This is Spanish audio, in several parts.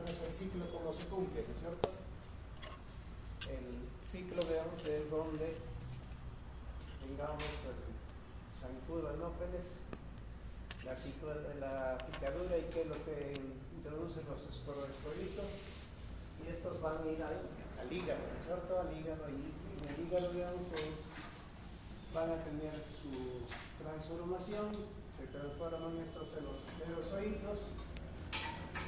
menos el ciclo como se cumple, ¿no es cierto? El ciclo, veamos, es donde tengamos zancudo anófeles, la picadura y que es lo que introduce los esporoespolitos, y estos van a ir al hígado, ¿no es cierto? Al hígado, y en el hígado, veamos, van a tener su transformación, se transforman estos en los clerozoitos.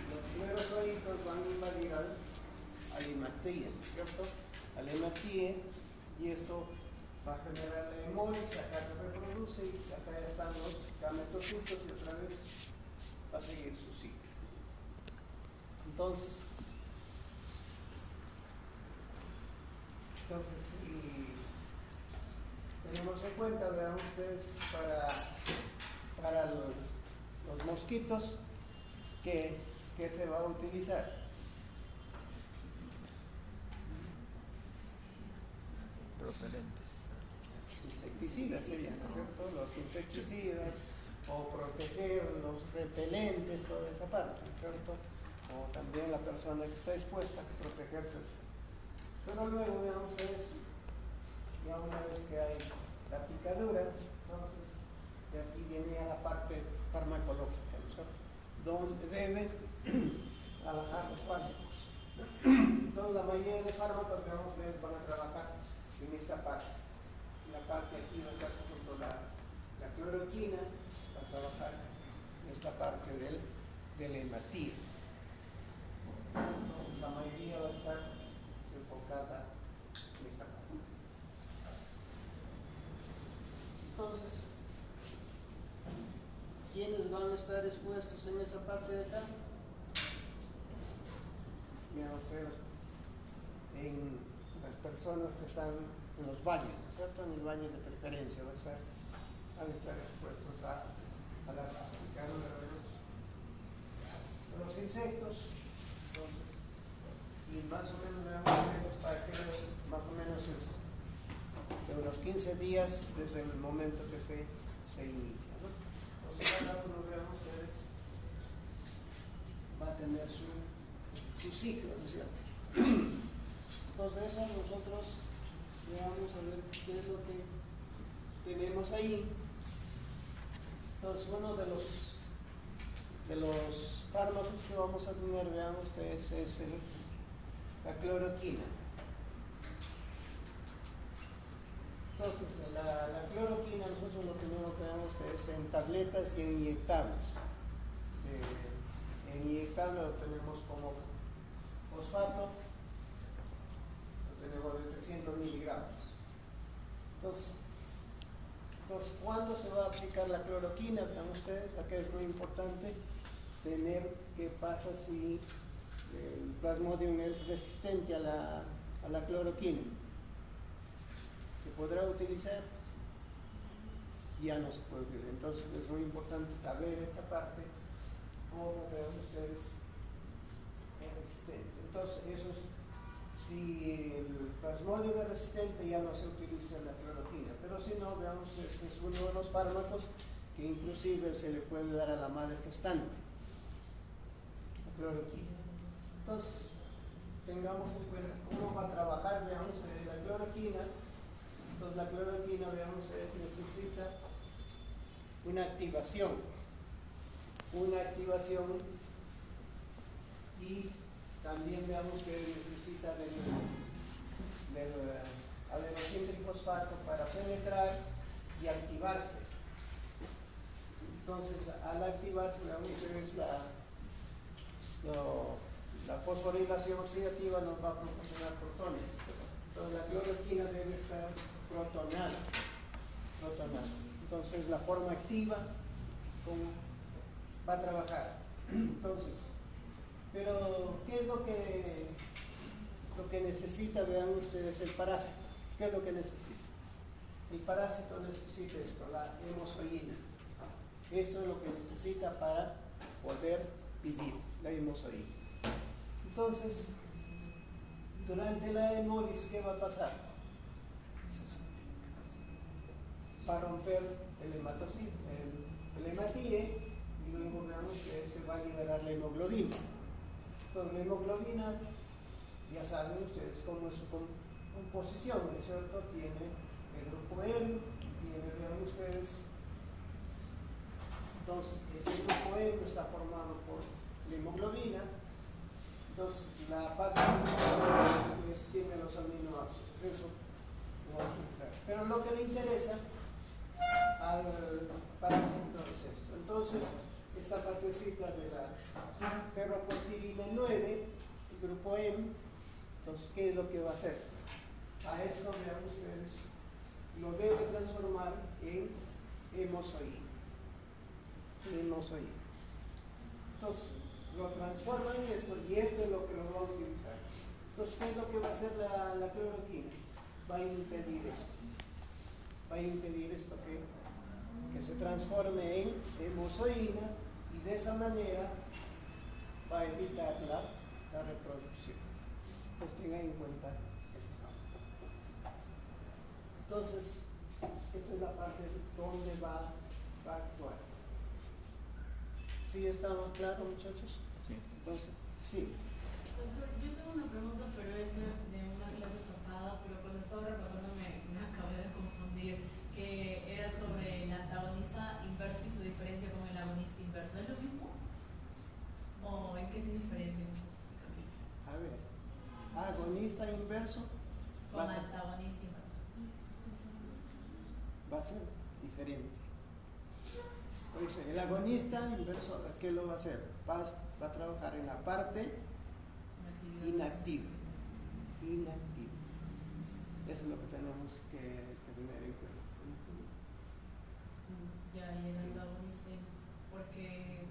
Los clerozoitos van a invadir al hematíe, ¿no es cierto? Al hematíe, y esto va a generar la hemolis, acá se reproduce y acá ya están los gametocitos y otra vez va a seguir su ciclo. Entonces si tenemos en cuenta, vean ustedes, para los mosquitos, ¿qué se va a utilizar? Propelentes. Insecticidas serían, ¿no es cierto? Los insecticidas, o proteger los repelentes, toda esa parte, ¿no es cierto? O también la persona que está expuesta a protegerse. Pero luego, veamos ustedes, ya una vez que hay la picadura, entonces de aquí viene a la parte farmacológica, ¿no es cierto? Donde deben trabajar los fármacos. Entonces la mayoría de fármacos, veamos ustedes, van a trabajar en esta parte. La parte aquí va a estar junto a la cloroquina, va a trabajar en esta parte del hematíe. Entonces la mayoría va a estar enfocada en esta parte. Entonces, ¿quiénes van a estar expuestos en esta parte de acá? Miren ustedes, en las personas que están en los baños, ¿no es cierto? En el baño de preferencia van a estar expuestos a la picadura de los insectos. Entonces, y más o menos, veamos, para que más o menos es de unos 15 días desde el momento que se inicia, ¿no? Entonces cada uno, veamos ustedes, va a tener su ciclo, ¿no es cierto? Entonces eso nosotros vamos a ver qué es lo que tenemos ahí. Entonces uno de los fármacos que vamos a tener, vean ustedes, es la cloroquina. Entonces la cloroquina nosotros lo primero que vemos es en tabletas y en inyectables. En inyectable lo tenemos como fosfato, lo tenemos de 300 miligramos. Entonces, ¿cuándo se va a aplicar la cloroquina? Vean ustedes, acá es muy importante tener qué pasa si el Plasmodium es resistente a la cloroquina. ¿Se podrá utilizar? Ya no se puede utilizar. Entonces es muy importante saber esta parte, cómo vean ustedes es resistente. Entonces eso es, si el Plasmodium es resistente, ya no se utiliza la cloroquina, pero si no, veamos, es uno de los fármacos que inclusive se le puede dar a la madre gestante, la cloroquina. Entonces tengamos en cuenta cómo va a trabajar, veamos, la cloroquina. Entonces la cloroquina, veamos, necesita una activación y también veamos que necesita del adenosín trifosfato para penetrar y activarse. Entonces al activarse, veamos que es la fosforilación oxidativa nos va a proporcionar protones. Entonces la cloroquina debe estar protonada. Entonces la forma activa, ¿cómo va a trabajar? Entonces, pero ¿qué es lo que necesita, vean ustedes, el parásito? ¿Qué es lo que necesita? El parásito necesita esto, la hemozoína. Esto es lo que necesita para poder vivir, la hemozoína. Entonces, durante la hemolis, ¿qué va a pasar? Va a romper el hematíe, y luego veamos que se va a liberar la hemoglobina. Con la hemoglobina, ya saben ustedes cómo es su composición, ¿no es cierto? Tiene el grupo M, tiene, vean ustedes, entonces ese grupo M está formado por la hemoglobina, entonces la parte tiene los aminoácidos, eso vamos a buscar. Pero lo que le interesa al parásito es esto. Entonces, esta partecita de la ferroporfirina 9, el grupo M, entonces, ¿qué es lo que va a hacer? A esto, vean ustedes, lo debe transformar en hemozoína. Entonces, lo transforma en esto y esto es lo que lo va a utilizar. Entonces, ¿qué es lo que va a hacer la cloroquina? Va a impedir esto. Va a impedir esto que se transforme en hemozoína y de esa manera va a evitar la reproducción. Entonces, tengan en cuenta esto. Entonces, esta es la parte donde va a actuar. ¿Sí estamos claros, muchachos? Sí. Entonces, sí. Doctor, yo tengo una pregunta, pero es de una clase pasada, pero cuando estaba repasando me acabé de confundir, que era sobre el antagonista inverso y su diferencia con el agonista inverso. ¿Es lo mismo? ¿O en qué se diferencian específicamente? A ver, agonista inverso Con antagonista inverso. va a ser diferente. Pues el agonista inverso, ¿qué lo va a hacer? Va a trabajar en la parte inactiva. Eso es lo que tenemos que tener en cuenta. Ya, y el antagonista, porque,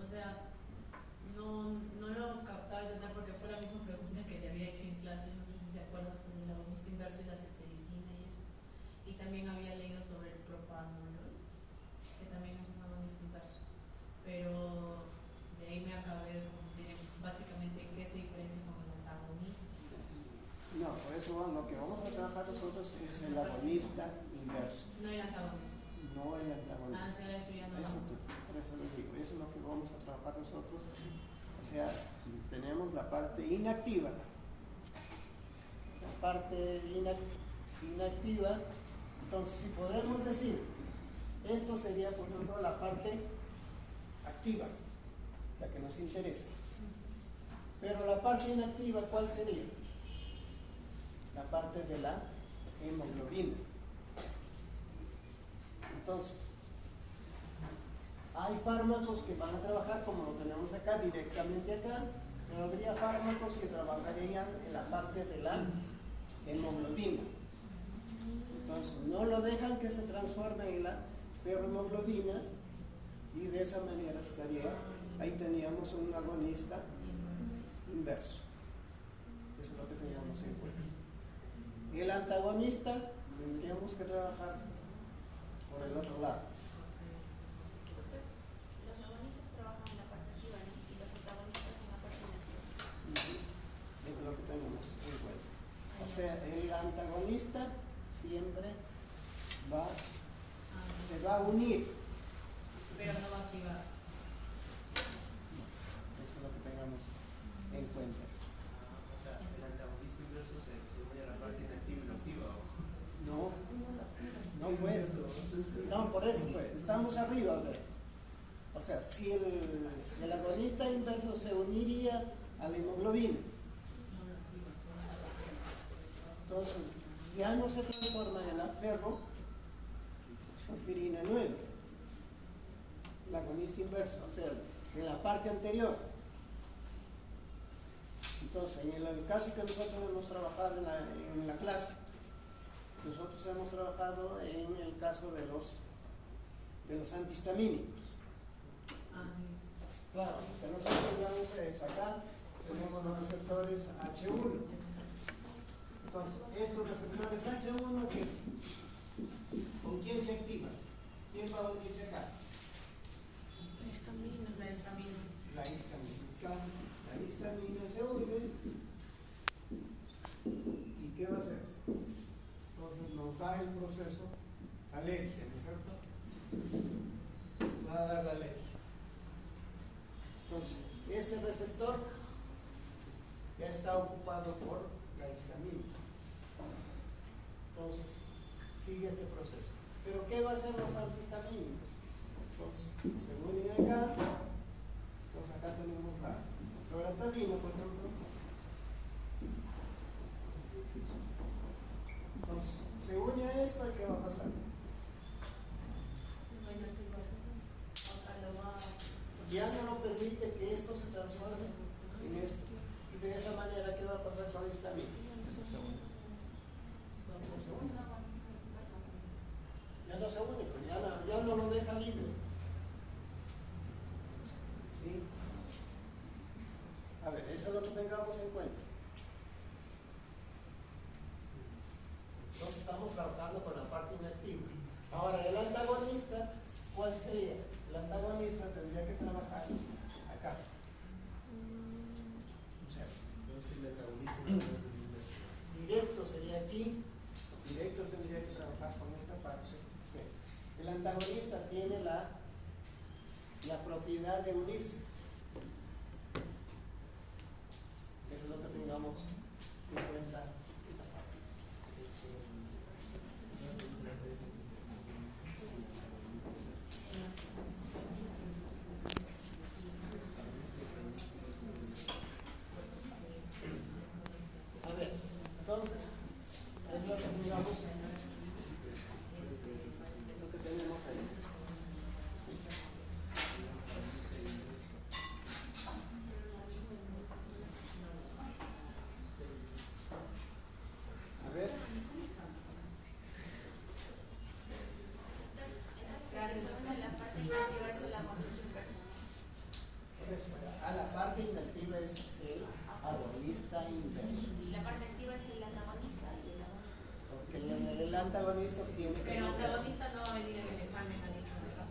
o sea, no lo captaba entender porque fue la misma pregunta que le había hecho en clase, no sé si se acuerdan, sobre el agonista inverso y la cetirizina y eso. Y también había leído sobre el propanolol, que también es un agonista inverso. Pero de ahí me acabé de confundir básicamente en qué se diferencia con el antagonista. No, por eso lo que vamos a trabajar nosotros es el agonista inverso, No el antagonista. no el Ah, antagonista. o sea, eso ya no. Por eso les digo, eso es lo que vamos a trabajar nosotros. O sea, tenemos la parte inactiva. La parte inactiva, entonces si podemos decir, esto sería por ejemplo la parte activa, la que nos interesa. Pero la parte inactiva, ¿cuál sería? La parte de la hemoglobina. Entonces, hay fármacos que van a trabajar como lo tenemos acá, directamente acá, pero habría fármacos que trabajarían en la parte de la hemoglobina. Entonces, no lo dejan que se transforme en la ferrohemoglobina y de esa manera estaría, ahí teníamos un agonista inverso. Eso es lo que teníamos en cuenta. Y el antagonista tendríamos que trabajar por el otro lado. Los agonistas trabajan en la parte activa, ¿no? Y los antagonistas en la parte inactiva. Eso es lo que tenemos en cuenta. O sea, el antagonista siempre se va a unir. Pero no va a activar. Eso es lo que tengamos en cuenta. O sea, el antagonista inverso se une a la parte inactiva y lo activa. No puede. No, por eso pues, estamos arriba, a ver. O sea, si el agonista inverso se uniría a la hemoglobina, entonces ya no se transforma en la ferroporfirina 9, el agonista inverso, o sea, en la parte anterior. Entonces, en el caso que nosotros hemos trabajado en la clase, nosotros hemos trabajado en el caso de los antihistamínicos. Claro, que nosotros vamos es acá, tenemos los receptores H1. Entonces, estos receptores H1, ¿con quién se activan? ¿Quién va a unirse acá? La histamina. La histamina. La histamina se une. ¿Y qué va a hacer? Entonces nos da el proceso alergia, ¿no es cierto? Va a dar la alergia. Entonces, este receptor ya está ocupado por la histamina. Entonces, sigue este proceso. ¿Pero qué va a hacer los antihistamínicos? Entonces, se unen acá. Entonces, acá tenemos la loratadina, por ejemplo. Entonces, se une a esto y ¿qué va a pasar? Ya no nos permite que esto se transforme en esto. Y de esa manera, ¿qué va a pasar con la histamina? Ya no se une, pues ya no lo deja libre. ¿Sí? A ver, eso es lo que tengamos en cuenta. Entonces estamos trabajando con la parte inactiva. Ahora, el antagonista, ¿cuál sería? El antagonista tendría que trabajar acá. O sea, Entonces el antagonista directo sería aquí, directo tendría que trabajar con esta parte. El antagonista tiene la propiedad de unirse. Eso es lo que tengamos en cuenta esta parte. A ver, entonces, es lo que tengamos, lo que tenemos ahí. A ver, La parte inactiva es el agonista inverso. a la parte inactiva es el agonista inverso. Y la parte activa es el antagonista y el agonista. Porque el antagonista tiene que... Pero antagonista no va a venir en el examen, han dicho, ¿verdad?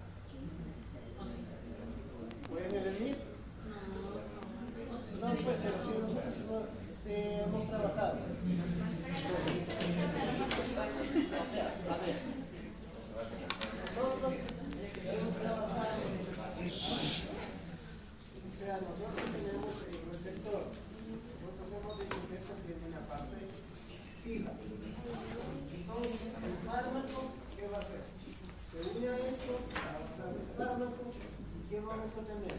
¿O sí? ¿Pueden venir? No, No, pues, pero si nosotros hemos trabajado. O sea, a ver, nosotros hemos trabajado, o sea, nosotros tenemos el receptor, nosotros hemos dicho que esto tiene una parte activa. Entonces, el fármaco, ¿qué va a hacer? Se une a esto, a trabajar el fármaco, ¿y qué vamos a tener?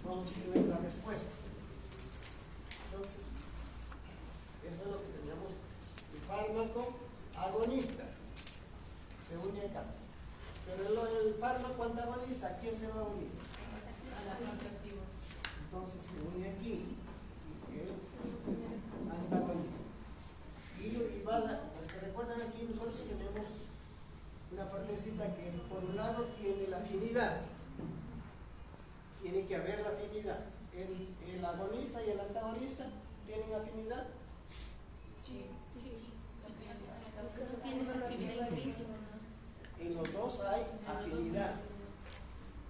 Vamos a tener la respuesta. Entonces, eso es lo que tenemos. El fármaco agonista se une acá. Pero el fármaco antagonista, ¿a quién se va a unir? a la parte activa. Entonces se une aquí el antagonista. Y va a dar, porque recuerdan aquí nosotros tenemos una partecita que por un lado tiene la afinidad. Tiene que haber la afinidad. El agonista y el antagonista tienen afinidad. Sí. Porque no tienes actividad intrínseca. En los dos hay afinidad,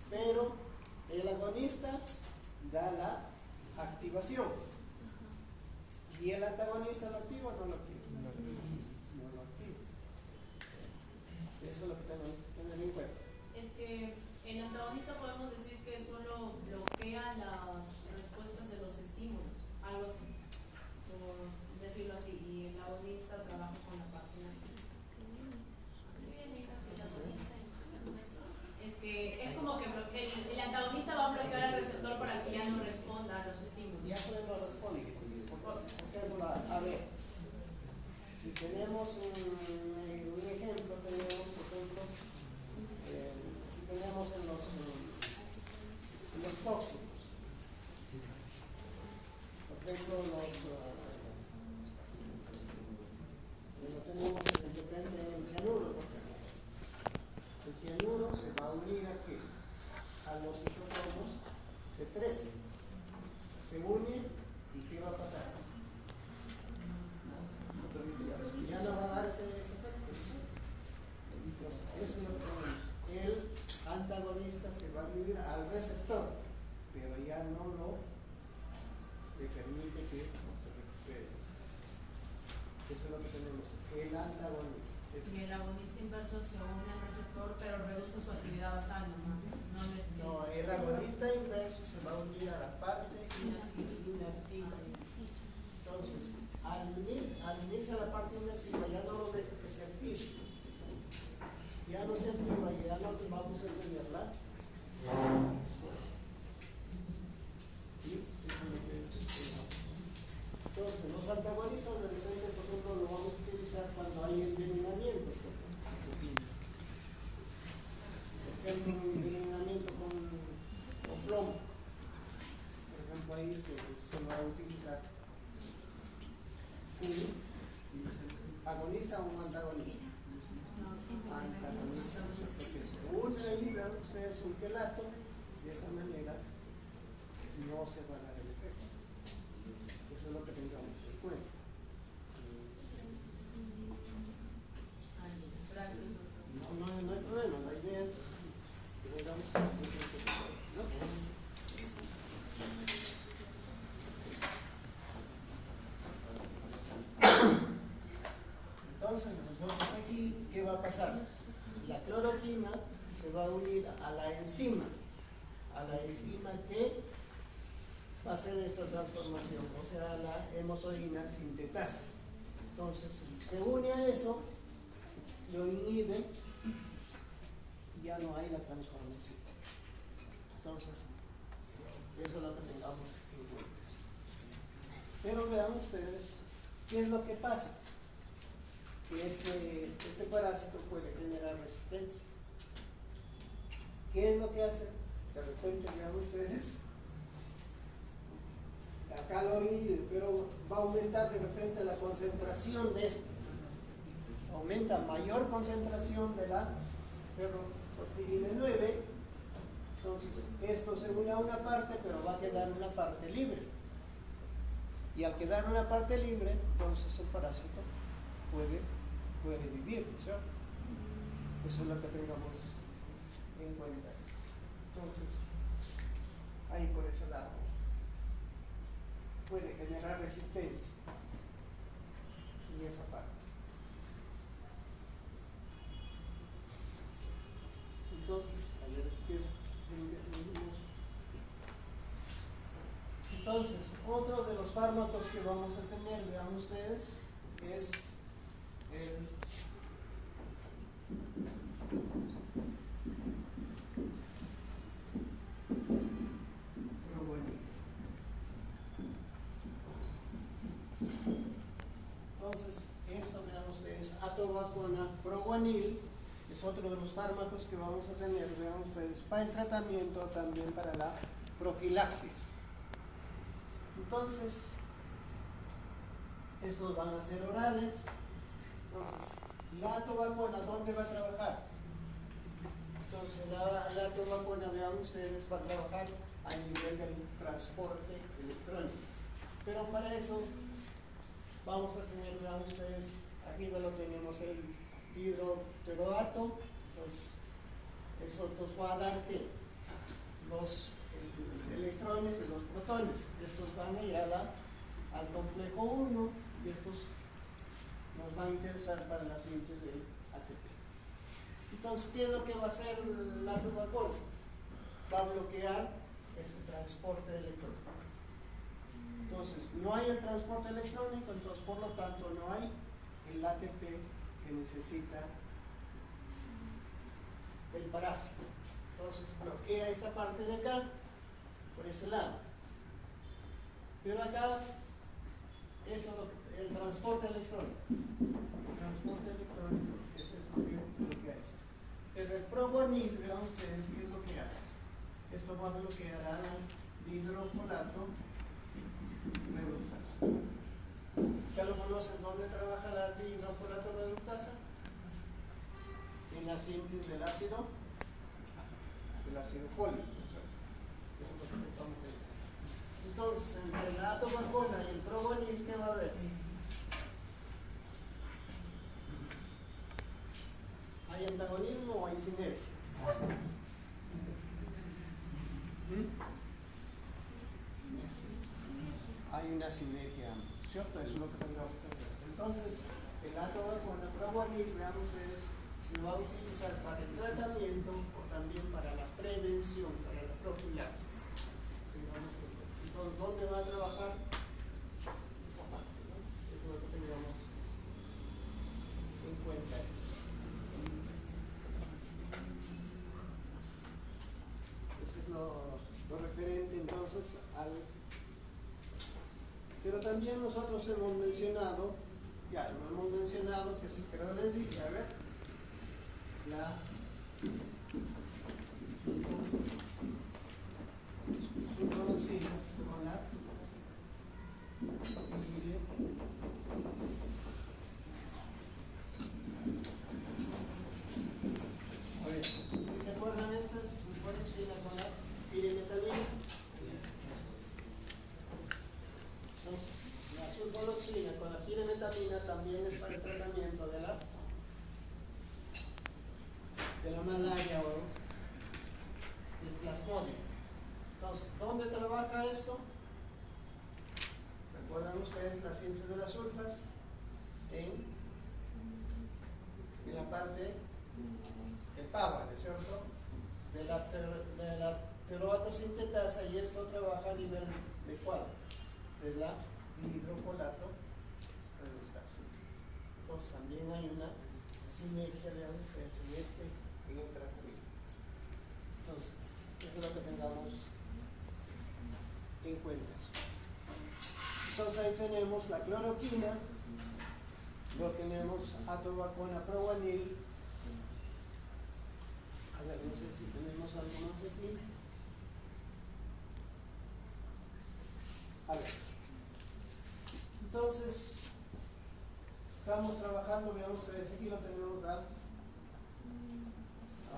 pero el agonista da la activación y el antagonista lo activa o no lo activa. No lo activa. Eso es lo que tenemos que tener en cuenta. Es que el antagonista podemos decir que solo bloquea las respuestas de los estímulos, algo así, por decirlo así, y el agonista trabaja con la parte inactiva. Es que es como que el antagonista va a bloquear al receptor para que ya no responda a los estímulos. Ya podemos responder. Por ejemplo, a ver, si tenemos un ejemplo, tenemos, por ejemplo, si tenemos en los tóxicos, por ejemplo, lo tenemos de repente en el cianuro, por ejemplo. El cianuro se va a unir a ¿qué? A los isotomos C13. Se une y ¿qué va a pasar? Ya no va a dar ese efecto. Entonces, eso es lo que tenemos. El antagonista se va a unir al receptor, pero ya no le permite que se recupere. Eso es lo que tenemos. El antagonista. Y el agonista inverso se une al receptor, pero reduce su actividad basal nomás. No, el agonista inverso se va a unir a la parte inactiva. utiliza la parte inactiva, ya no lo deja que se active. Ya no se activa y ya no vamos a entenderla. Entonces, los antagonistas de repente, por ejemplo, lo vamos a utilizar cuando hay envenenamiento. El envenenamiento con plomo. Por ejemplo, ahí se va a utilizar un agonista o un antagonista. Antagonista, porque se une ahí, vean ustedes un quelato, de esa manera no se va a dar el efecto. Eso es lo que tengamos en cuenta. No hay problema, la idea es que tengamos ¿no? Entonces, nosotros aquí, ¿qué va a pasar? La cloroquina se va a unir a la enzima que va a hacer esta transformación, o sea, la hemosodina sintetasa. Entonces, se une a eso, lo inhibe, ya no hay la transformación. Entonces, eso es lo que tengamos en cuenta. Pero vean ustedes, ¿qué es lo que pasa? Que este parásito puede generar resistencia. ¿Qué es lo que hace? De repente, vean ustedes, acá lo inhibe, pero va a aumentar de repente la concentración de esto. Aumenta mayor concentración de la ferroporfirina 9, entonces esto se une a una parte, pero va a quedar una parte libre. Y al quedar una parte libre, entonces el parásito puede vivir, ¿no es cierto? Eso es lo que tengamos en cuenta. Entonces, ahí por ese lado puede generar resistencia en esa parte. Entonces, a ver, entonces, otro de los fármacos que vamos a tener, vean ustedes, es el proguanil. Entonces, esto, vean ustedes, atovacona, proguanil, es otro de los fármacos que vamos a tener, vean ustedes, para el tratamiento, también para la profilaxis. Entonces, estos van a ser orales. Entonces, la atovacona, ¿dónde va a trabajar? Entonces, la atovacona, vean ustedes, va a trabajar a nivel del transporte electrónico. Pero para eso, vamos a tener, vean ustedes, aquí ya lo tenemos el hidroteroato, entonces eso nos va a dar que los electrones y los protones, estos van a ir al complejo 1 y estos nos van a interesar para la síntesis del ATP. Entonces, ¿qué es lo que va a hacer la atovacona? Va a bloquear este transporte electrónico. Entonces, no hay el transporte electrónico, entonces por lo tanto no hay el ATP que necesita el parásito. Entonces bloquea esta parte de acá, por ese lado. Pero acá, esto es el transporte electrónico. El transporte electrónico, eso es lo que bloquea esto. Pero el proguanil, vean ustedes qué es lo que hace. Esto va a bloquear al dihidrofolato reductasa. ¿Ya lo conocen? ¿Dónde trabaja la dihidrofolato reductasa? En la síntesis del ácido fólico. Eso es lo que estamos viendo. Entonces, entre la atovacona y el proguanil, ¿qué va a haber? ¿Hay antagonismo o hay sinergia? Hay una sinergia, ¿cierto? Eso es lo que tengamos que ver. Entonces, el atovacona, proguanil, vean ustedes, se va a utilizar para el tratamiento o también para la prevención, para la profilaxis. Entonces, ¿dónde va a trabajar? Esta parte, ¿no? Eso es lo que tengamos Entonces, pero también nosotros hemos mencionado, que sí, pero les dije, a ver, la sulforoxina con la a ver, ¿se acuerdan estas? Sulforoxina con la pirimetalina. Entonces, la sulforoxina con la pirimetamina también es para el tratamiento de la malaria o del plasmodium. Entonces, ¿dónde trabaja esto? ¿Recuerdan ustedes la ciencia de las sulfas? En la parte de PABA, ¿no es cierto? De la teroato sintetasa, y esto trabaja a nivel de cuál? De la dihidrocolato redutasa. Entonces también hay una sinergia de ustedes en el tratamiento. Entonces, eso es lo que tengamos en cuenta. Entonces ahí tenemos la cloroquina, lo tenemos atorvaquona provanil. A ver, no sé si tenemos algo más aquí. A ver, entonces estamos trabajando, vean ustedes, aquí lo tenemos, a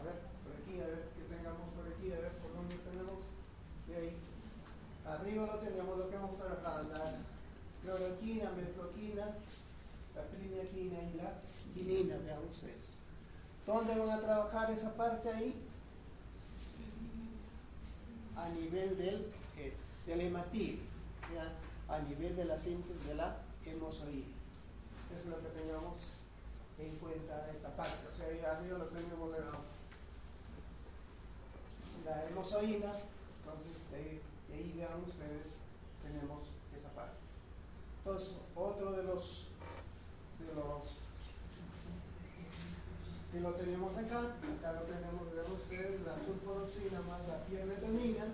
ver, por aquí, a ver, que tengamos por aquí, a ver, por dónde tenemos, de ahí, arriba lo tenemos, lo que hemos trabajado, la cloroquina, metloquina, la primiaquina y la quinina, vean ustedes. ¿Dónde van a trabajar esa parte ahí? A nivel del hematil, o sea, a nivel de la síntesis de la hemozoína. Eso es lo que tengamos en cuenta esta parte. O sea, ahí arriba lo tenemos la hemozoína, entonces de ahí vean ustedes, tenemos esa parte. Entonces, otro de los que lo tenemos acá lo tenemos, vean ustedes, la sulforoxina más la pirimetamina,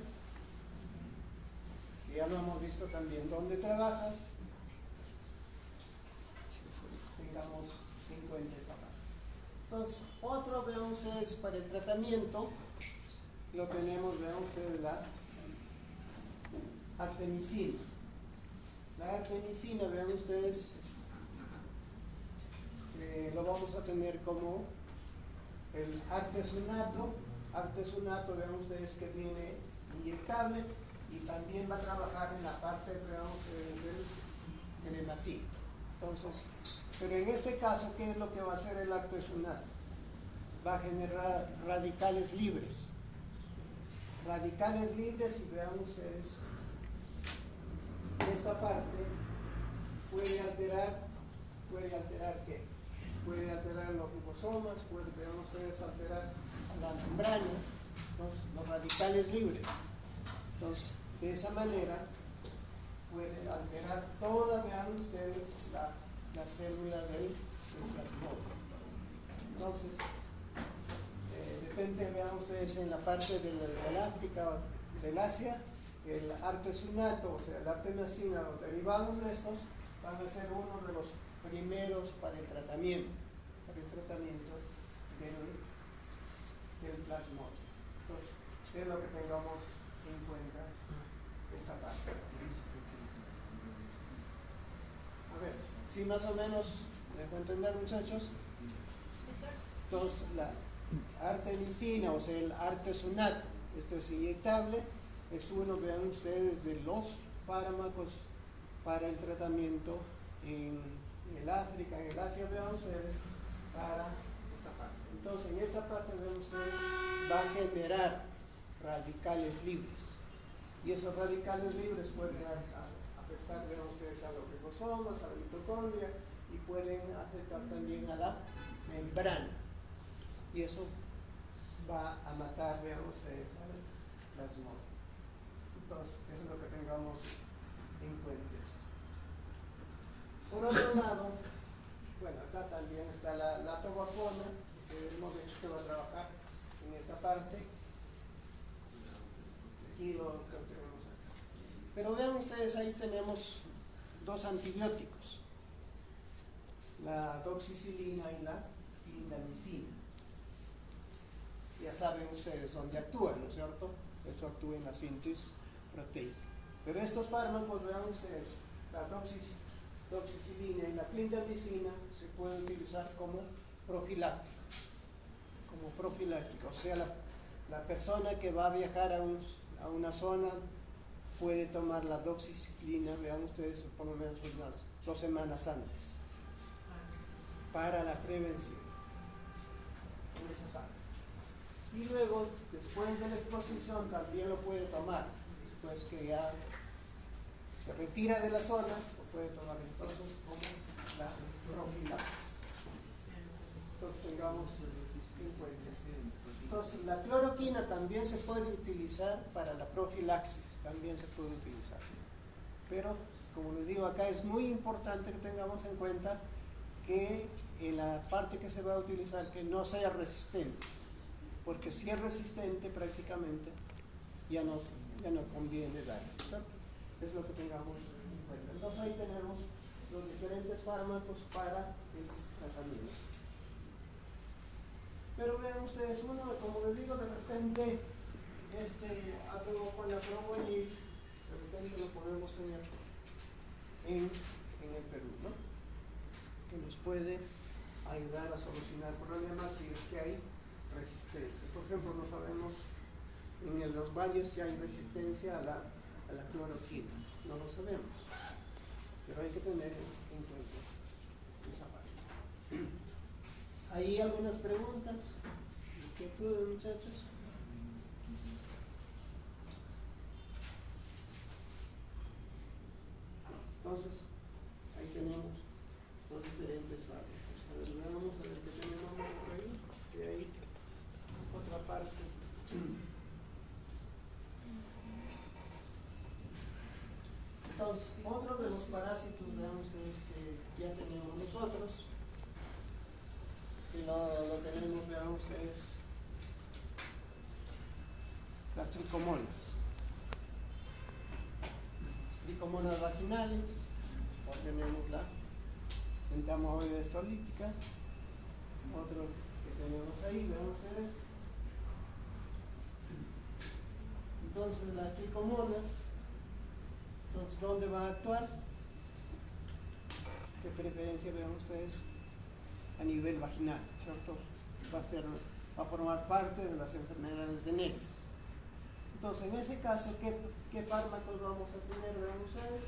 que ya lo hemos visto también dónde trabaja. Tengamos en cuenta esa parte. Entonces, otro, vean ustedes, para el tratamiento, lo tenemos, vean ustedes, la artemisina. La artemisina, vean ustedes, lo vamos a tener como el artesunato. Artesunato, vean ustedes que viene inyectable y también va a trabajar en la parte, vean ustedes, del hematil. Entonces, pero en este caso, ¿qué es lo que va a hacer el artesunato? Va a generar radicales libres. Radicales libres, y vean ustedes, esta parte puede alterar ¿qué? Puede alterar los ribosomas, vean ustedes, alterar la membrana, entonces, los radicales libres. Entonces, de esa manera puede alterar toda, vean ustedes, la célula del plasmodium. Entonces, depende, vean ustedes, en la parte del África o del Asia, el artesunato, o sea, la artemisina, los derivados de estos, van a ser uno de los primeros para el tratamiento del plasmodium. Entonces, es lo que tengamos en cuenta esta parte. A ver, si más o menos me puedo entender, muchachos. Entonces, la artemisina, o sea, el artesunato, esto es inyectable, es uno, vean ustedes, de los fármacos para el tratamiento en el África, en el Asia, vean ustedes, para esta parte. Entonces, en esta parte, vean ustedes, va a generar radicales libres. Y esos radicales libres pueden afectar, vean ustedes, a los ribosomas, a la mitocondria, y pueden afectar también a la membrana. Y eso va a matar, vean ustedes, al plasmodium. Entonces, eso es lo que tengamos en cuenta. Por otro lado, bueno, acá también está la atorvaquona, que hemos dicho que va a trabajar en esta parte. Aquí lo tenemos así. Pero vean ustedes, ahí tenemos dos antibióticos, la doxicilina y la clindamicina. Ya saben ustedes dónde actúan, ¿no es cierto? Esto actúa en la síntesis proteica. Pero estos fármacos, vean ustedes, la doxicilina y la clindamicina se pueden utilizar como profiláctico. O sea, la persona que va a viajar a una zona puede tomar la doxicilina, vean ustedes, por lo menos unas 2 semanas antes, para la prevención. En esa parte. Y luego, después de la exposición, también lo puede tomar. Después que ya se retira de la zona, lo puede tomar entonces como la profilaxis. Entonces tengamos en cuenta. Entonces la cloroquina también se puede utilizar para la profilaxis, también se puede utilizar. Pero, como les digo acá, es muy importante que tengamos en cuenta que en la parte que se va a utilizar, que no sea resistente. Porque si es resistente prácticamente ya no conviene dar, ¿cierto? Es lo que tengamos en cuenta. Entonces ahí tenemos los diferentes fármacos para el tratamiento. Pero vean ustedes, uno, como les digo, de repente este átomo con la promonil, de repente lo podemos tener en el Perú, ¿no? Que nos puede ayudar a solucionar problemas si es que hay resistencia. Por ejemplo, no sabemos, en los baños si hay resistencia a la cloroquina, no lo sabemos, pero hay que tener en cuenta esa parte. ¿Hay algunas preguntas? ¿Inquietudes, muchachos? Entonces, ahí tenemos los diferentes fármacos. A ver, veamos a ver qué tenemos por ahí. Y ahí, otra parte. Entonces, otro de los parásitos, vean ustedes, que ya tenemos nosotros, y lo tenemos, vean ustedes, las tricomonas. Tricomonas vaginales, o tenemos la entamoeba estolítica, otro que tenemos ahí, vean ustedes. Entonces, las tricomonas, entonces, ¿dónde va a actuar? De preferencia, vean ustedes, a nivel vaginal, ¿cierto? Va a formar parte de las enfermedades venéreas. Entonces, en ese caso, ¿qué fármacos vamos a tener? Vean ustedes.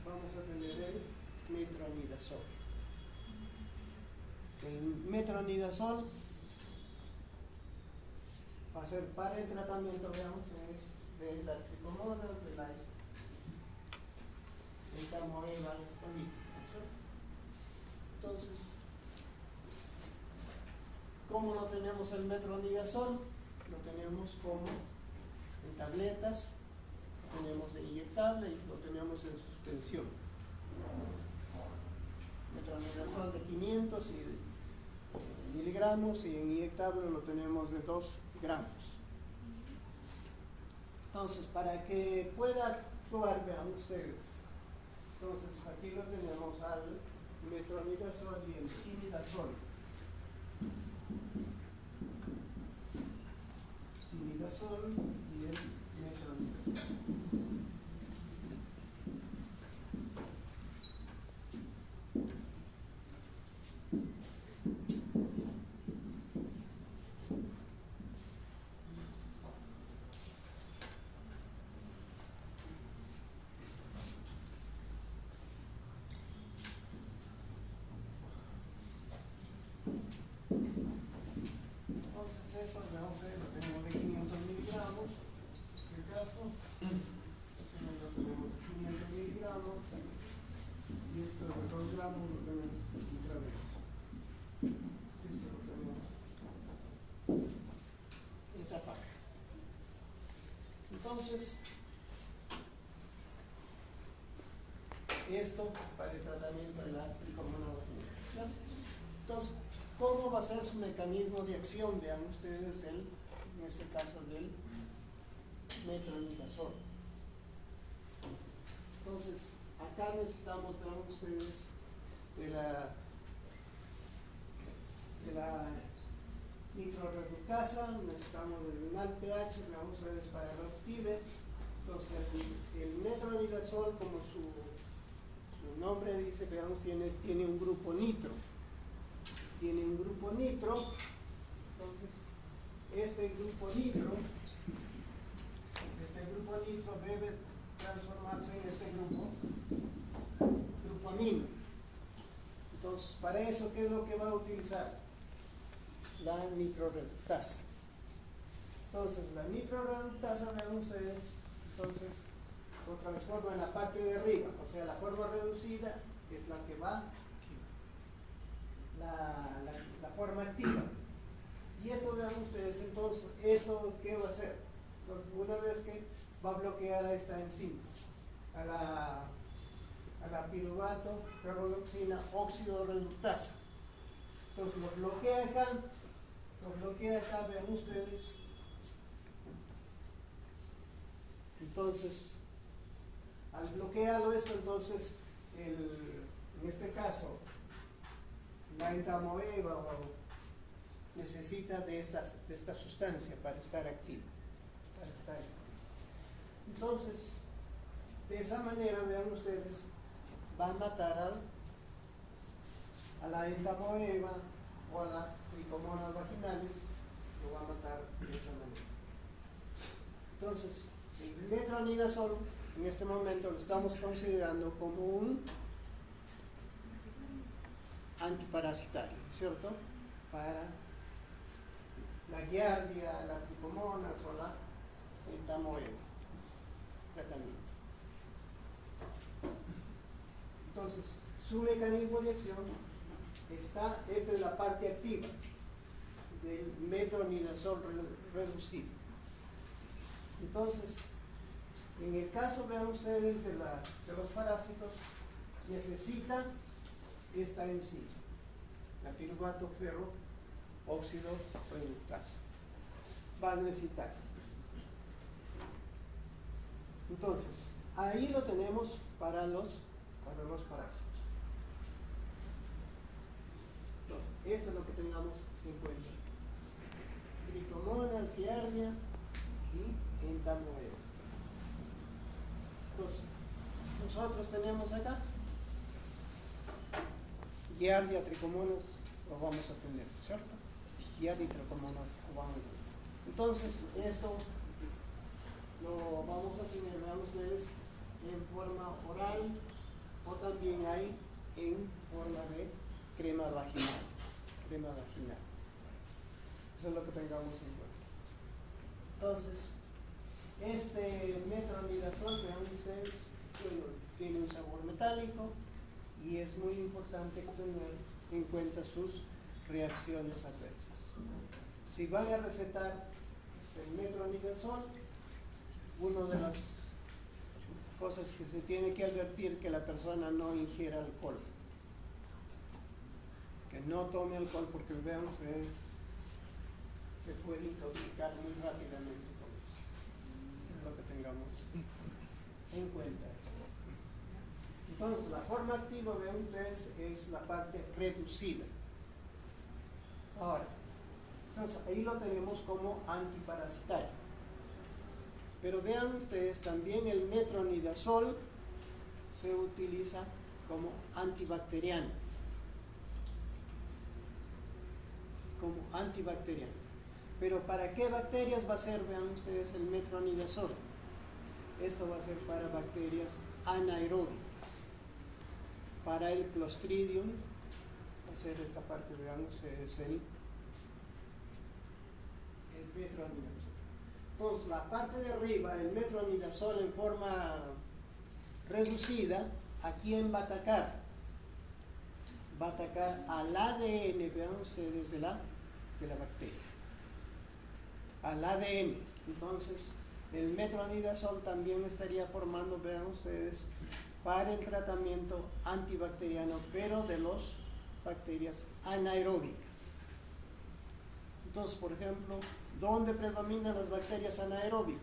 Vamos a tener el metronidazol. El metronidazol va a ser para el tratamiento, veamos, de las tricomonas, de la entamoeba estolítica. Entonces, ¿cómo lo tenemos el metronidazol? Lo tenemos como en tabletas, lo tenemos en inyectable y lo tenemos en suspensión. Metronidazol de 500 miligramos y en inyectable lo tenemos de 2 gramos. Entonces, para que pueda actuar, vean ustedes, entonces aquí lo tenemos al metronidazol y el timidazol. Timidazol y el metronidazol. Entonces esto, veamos, lo tenemos de 500 miligramos, en este caso, lo tenemos de 500 miligramos, y esto de 2 gramos lo tenemos intravenoso. Esto lo tenemos, esa parte. Entonces, esto para el tratamiento de la tricomona vaginal. Entonces, ¿cómo va a ser su mecanismo de acción? Vean ustedes en este caso del metronidazol. Entonces, acá necesitamos, vean ustedes, de la nitroreductasa, necesitamos del NADPH, vean ustedes, para el active. Entonces, el metronidazol, como su nombre dice, veamos, tiene un grupo nitro. Tiene un grupo nitro. Entonces, este grupo nitro debe transformarse en este grupo amino. Entonces, para eso, ¿qué es lo que va a utilizar? La nitroreductasa. Entonces, la nitroreductasa, vean ustedes, entonces lo transforma en la parte de arriba, o sea, la forma reducida es la que va, la forma activa. Y eso, vean ustedes, entonces, ¿esto qué va a hacer? Entonces, una vez que va a bloquear a esta enzima, a la piruvato ferrodoxina óxido reductasa. Entonces, lo bloquea acá, vean ustedes. Entonces, al bloquearlo esto, entonces, en este caso, la entamoeba necesita de esta sustancia para estar activa. Entonces, de esa manera, vean ustedes, va a matar a la entamoeba o a las tricomonas vaginales, lo va a matar de esa manera. Entonces, el metronidazol en este momento lo estamos considerando como un antiparasitario, ¿cierto? Para la giardia, la tricomonas o la entamoeba. Tratamiento. Entonces, su mecanismo de acción esta es la parte activa del metronidazol reducido. Entonces, en el caso, vean ustedes, de los parásitos, necesita esta enzima, la piruvato ferro óxido reductasa. Va a necesitar. Entonces, ahí lo tenemos para los parásitos. Entonces, esto es lo que tengamos en cuenta. Tricomonas, giardia y entamoeba. Entonces, nosotros tenemos acá giardia, tricomonas, lo vamos a tener, ¿cierto? Giardia y tricomonas lo vamos a tener. Entonces, esto lo vamos a tener, vean ustedes, en forma oral o también hay en forma de crema vaginal. Eso es lo que tengamos en cuenta. Entonces, este metronidazol, vean ustedes, tiene un sabor metálico y es muy importante tener en cuenta sus reacciones adversas. Si van a recetar el metronidazol, una de las cosas que se tiene que advertir que la persona no ingiera alcohol, que no tome alcohol, porque vean ustedes, se puede intoxicar muy rápidamente con eso. Es lo que tengamos en cuenta. Entonces, la forma activa, vean ustedes, es la parte reducida. Ahora, entonces ahí lo tenemos como antiparasitario. Pero vean ustedes, también el metronidazol se utiliza como antibacteriano. Pero ¿para qué bacterias va a ser, vean ustedes, el metronidazol? Esto va a ser para bacterias anaeróbicas. Para el Clostridium, va a ser esta parte, vean ustedes, el metronidazol. Entonces, la parte de arriba, el metronidazol en forma reducida, ¿a quién va a atacar? Va a atacar al ADN, vean ustedes, de la bacteria. Al ADN. Entonces, el metronidazol también estaría formando, vean ustedes, para el tratamiento antibacteriano, pero de las bacterias anaeróbicas. Entonces, por ejemplo, ¿dónde predominan las bacterias anaeróbicas?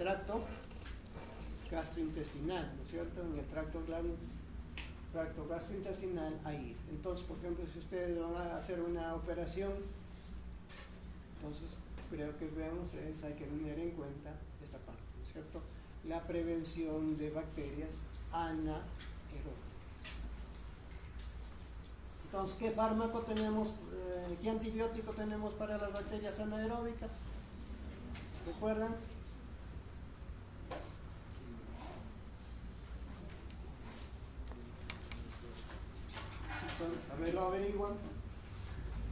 tracto gastrointestinal, ¿no es cierto? En el tracto gastrointestinal ahí. Entonces, por ejemplo, si ustedes van a hacer una operación, entonces creo que veamos, hay que tener en cuenta esta parte, ¿no es cierto? La prevención de bacterias anaeróbicas. Entonces, ¿qué fármaco tenemos, qué antibiótico tenemos para las bacterias anaeróbicas? ¿Recuerdan? Entonces, a ver, lo averiguan.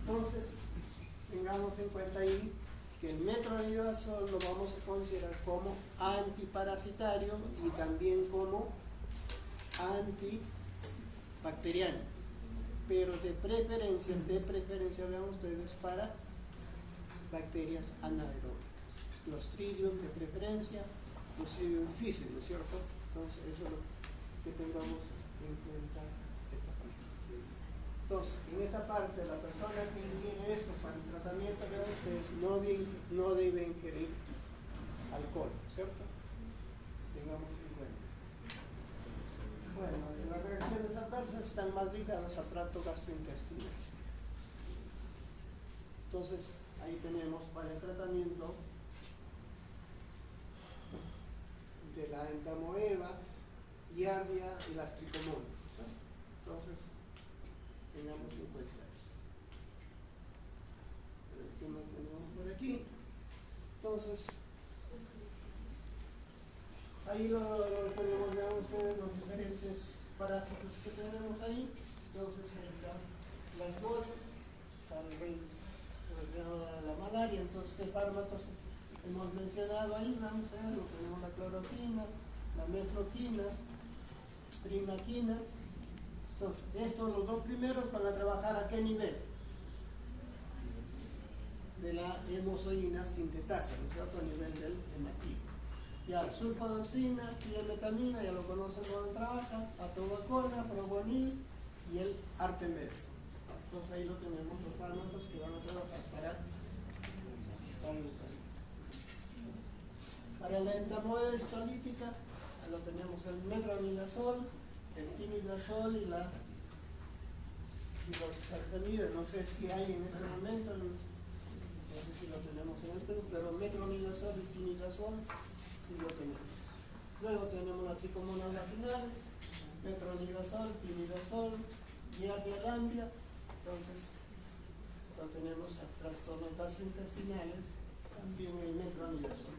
Entonces, tengamos en cuenta ahí que el metronidazol lo vamos a considerar como antiparasitario y también como antibacteriano, pero de preferencia vean ustedes para bacterias anaeróbicas. Clostridium de preferencia, Clostridium difficile, ¿no es cierto? Entonces, eso es lo que tengamos en cuenta esta parte. Entonces, en esta parte, la persona que ingiere esto para el tratamiento, vean ustedes, no debe ingerir alcohol, ¿cierto? Tengamos en cuenta. Bueno, las reacciones adversas están más ligadas al tracto gastrointestinal. Entonces, ahí tenemos para el tratamiento de la entamoeba, giardia y las tricomonas, ¿no? Entonces, tengamos en cuenta eso. ¿Qué más tenemos por aquí? Entonces, ahí lo tenemos, vean ustedes los diferentes parásitos que tenemos ahí. Entonces, ahí están las bolas, está la malaria. Entonces, ¿qué fármacos hemos mencionado ahí? Vamos a ver, tenemos la cloroquina, la metroquina, primaquina. Entonces, los dos primeros van a trabajar ¿a qué nivel? De la hemozoína sintetasa, ¿no es cierto? A nivel del hematido. Ya, sulfadoxina, metamina, ya lo conocen dónde trabaja, atovaquona, probonil y el artemet. Entonces ahí lo tenemos, los fármacos que van a trabajar para la entamoeba histolítica, lo tenemos el metronidazol, el tinidazol y los saxamidas. No sé si hay en este momento, no sé si lo tenemos en este, pero metronidazol y tinidazol sí lo tenemos. Luego tenemos las tricomonas vaginales, metronidazol, tinidazol, giardia lambia. Entonces, cuando tenemos trastornos gastrointestinales, también el metronidazol.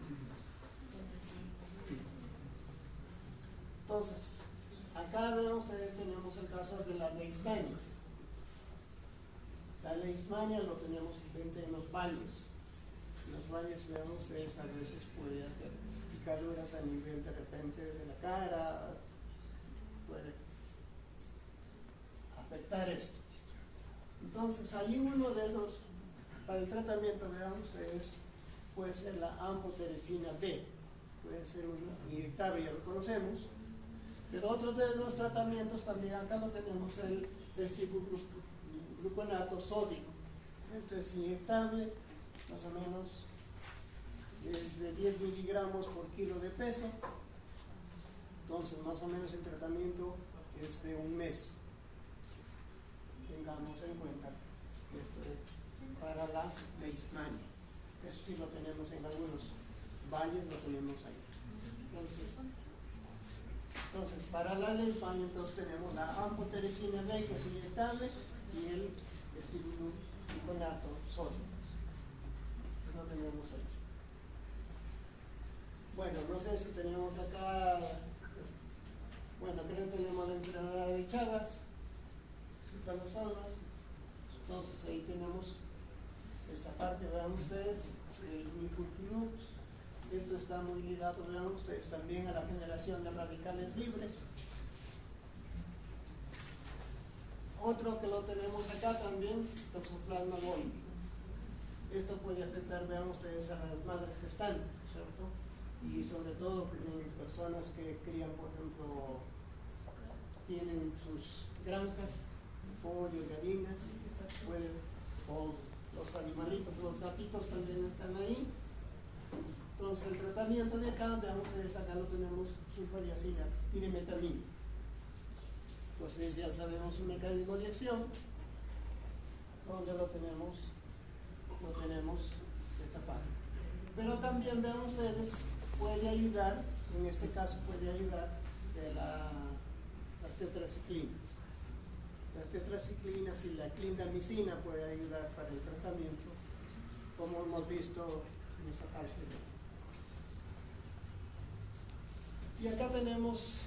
Entonces, acá vemos, tenemos el caso de la leishmania. La leishmania lo tenemos en los valles. En los valles, vemos, a veces puede hacer picaduras a nivel de repente de la cara, puede afectar esto. Entonces, ahí uno de esos, para el tratamiento, vean ustedes, puede ser la amphotericina B, puede ser un inyectable, ya lo conocemos, pero otro de los tratamientos también, acá lo tenemos, el gluconato sódico. Esto es inyectable, más o menos es de 10 miligramos por kilo de peso. Entonces, más o menos el tratamiento es de un mes. Tengamos en cuenta que esto es para la leishmania. Eso sí lo tenemos en algunos valles, lo tenemos ahí. Entonces para la leishmania, entonces tenemos la amphotericina B, que es inyectable, y el gluconato sódico. Lo tenemos ahí. Bueno, no sé si tenemos acá, bueno, creo que tenemos la enfermedad de Chagas, ciclosomas. Entonces ahí tenemos esta parte, vean ustedes, el microtinux. Esto está muy ligado, vean ustedes, también a la generación de radicales libres. Otro que lo tenemos acá también, toxoplasma gondii. Esto puede afectar, vean ustedes, a las madres gestantes, ¿cierto? Y sobre todo en personas que crían, por ejemplo, tienen sus granjas, pollo, gallinas, o los animalitos, los gatitos también están ahí. Entonces el tratamiento de acá, vean ustedes, acá lo tenemos sulfadiazina y de metamina. Entonces ya sabemos su mecanismo de acción, donde lo tenemos esta parte. Pero también vean ustedes, puede ayudar, en este caso puede ayudar de las tetraciclinas. Las tetraciclinas y la clindamicina puede ayudar para el tratamiento, como hemos visto en esta parte. Y acá tenemos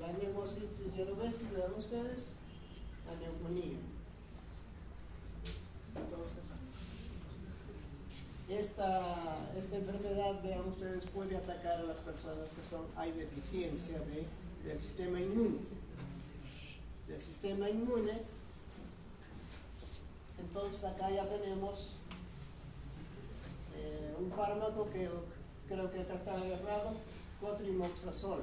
la neumocitis yedovesis, vean ustedes, la neumonía. Entonces, esta enfermedad, vean ustedes, puede atacar a las personas que hay deficiencia del sistema inmune. Del sistema inmune. Entonces acá ya tenemos un fármaco que creo que acá está agarrado, cotrimoxazol.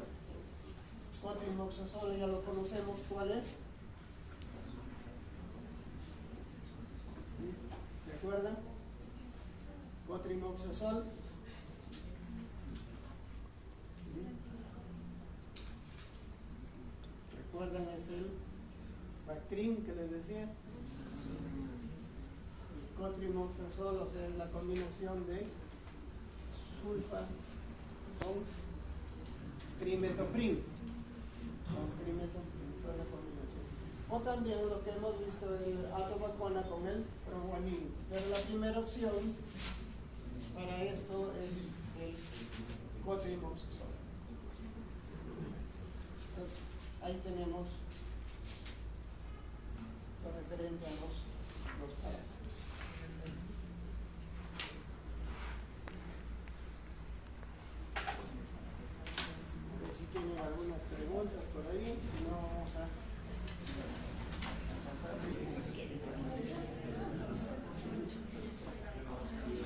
Cotrimoxazol ya lo conocemos, ¿cuál es? ¿Se acuerdan? Cotrimoxazol. ¿Recuerdan? Es el Bactrim que les decía. El cotrimoxazol, o sea, es la combinación de sulfa con trimetoprim. Toda la combinación. O también lo que hemos visto es el atovacona con el proguanil. Pero la primera opción para esto es el cotrimoxazol. Entonces, ahí tenemos lo referente a los parásitos. A ver si tienen algunas preguntas por ahí, si no vamos a pasar.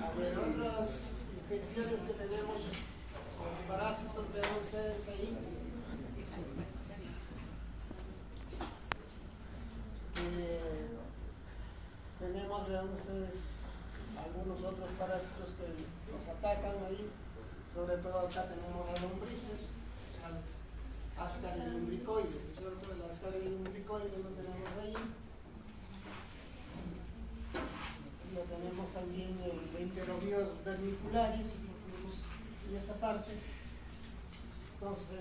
A ver, otras infecciones que tenemos con parásitos, vean ustedes ahí. Tenemos, vean ustedes, algunos otros parásitos que nos atacan ahí, sobre todo acá tenemos las lombrices, el Ascaris lumbricoides, ¿cierto? El Ascaris lumbricoides lo tenemos ahí. Lo tenemos también el Enterobius vermicularis, en esta parte. Entonces,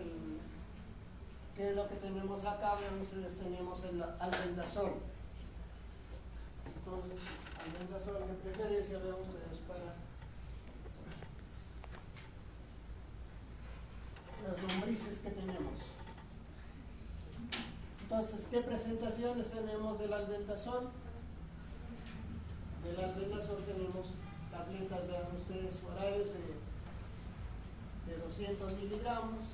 ¿qué es lo que tenemos acá? Vean ustedes, tenemos el albendazol. Entonces, albendazol de preferencia, vean ustedes, para las lombrices que tenemos. Entonces, ¿qué presentaciones tenemos del albendazol? Del albendazol tenemos tabletas, vean ustedes, orales de 200 miligramos.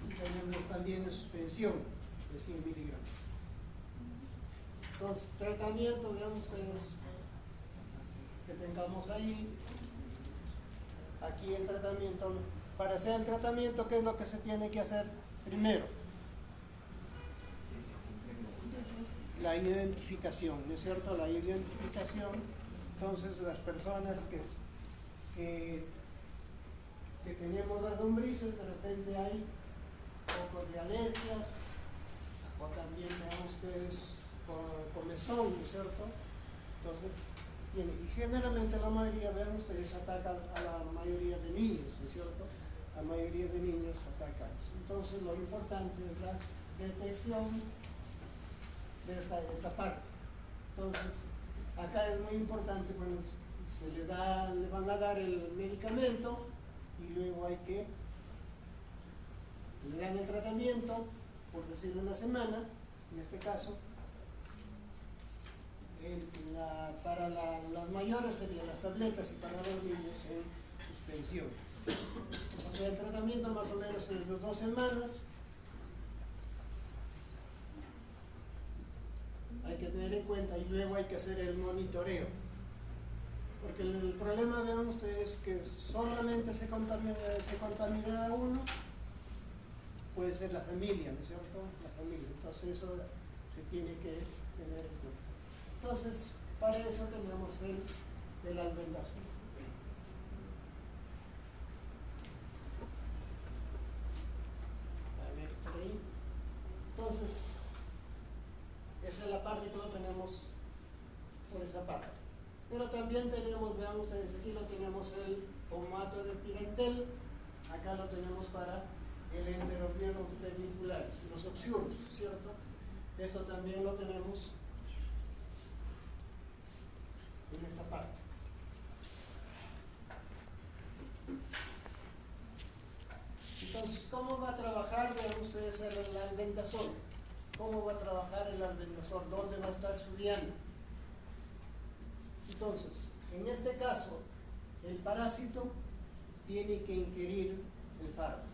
Y tenemos también de suspensión de 100 miligramos. Entonces, tratamiento, vean ustedes que tengamos ahí. Aquí el tratamiento, para hacer el tratamiento, ¿qué es lo que se tiene que hacer primero? La identificación, ¿no es cierto? La identificación. Entonces, las personas que tenemos las lombrices, de repente hay poco de alergias, o también vean ustedes comezón, ¿no es cierto? Entonces, y generalmente la mayoría, vean ustedes, atacan a la mayoría de niños, ¿no es cierto? La mayoría de niños atacan. Entonces, lo importante es la detección de esta parte. Entonces, acá es muy importante, bueno, le van a dar el medicamento y luego hay que le dan el tratamiento, por decir una semana, en este caso. Para las mayores serían las tabletas y para los niños en suspensión. O sea, el tratamiento más o menos es de 2 semanas. Hay que tener en cuenta y luego hay que hacer el monitoreo. Porque el problema, vean ustedes, que solamente se contamina a uno, puede ser la familia, ¿no es cierto? La familia. Entonces eso se tiene que tener en cuenta. Entonces, Para eso tenemos el albendazol. A ver, por ahí. Entonces, esa es la parte que lo tenemos por esa parte. Pero también tenemos, vean ustedes, aquí lo tenemos el pomato de pirantel, acá lo tenemos para el enterobios perniculares, los obscuros, ¿cierto? Esto también lo tenemos en esta parte. Entonces, ¿cómo va a trabajar? Vean ustedes el albendazol. ¿Cómo va a trabajar el albendazol? ¿Dónde va a estar su diana? Entonces, en este caso, el parásito tiene que ingerir el fármaco.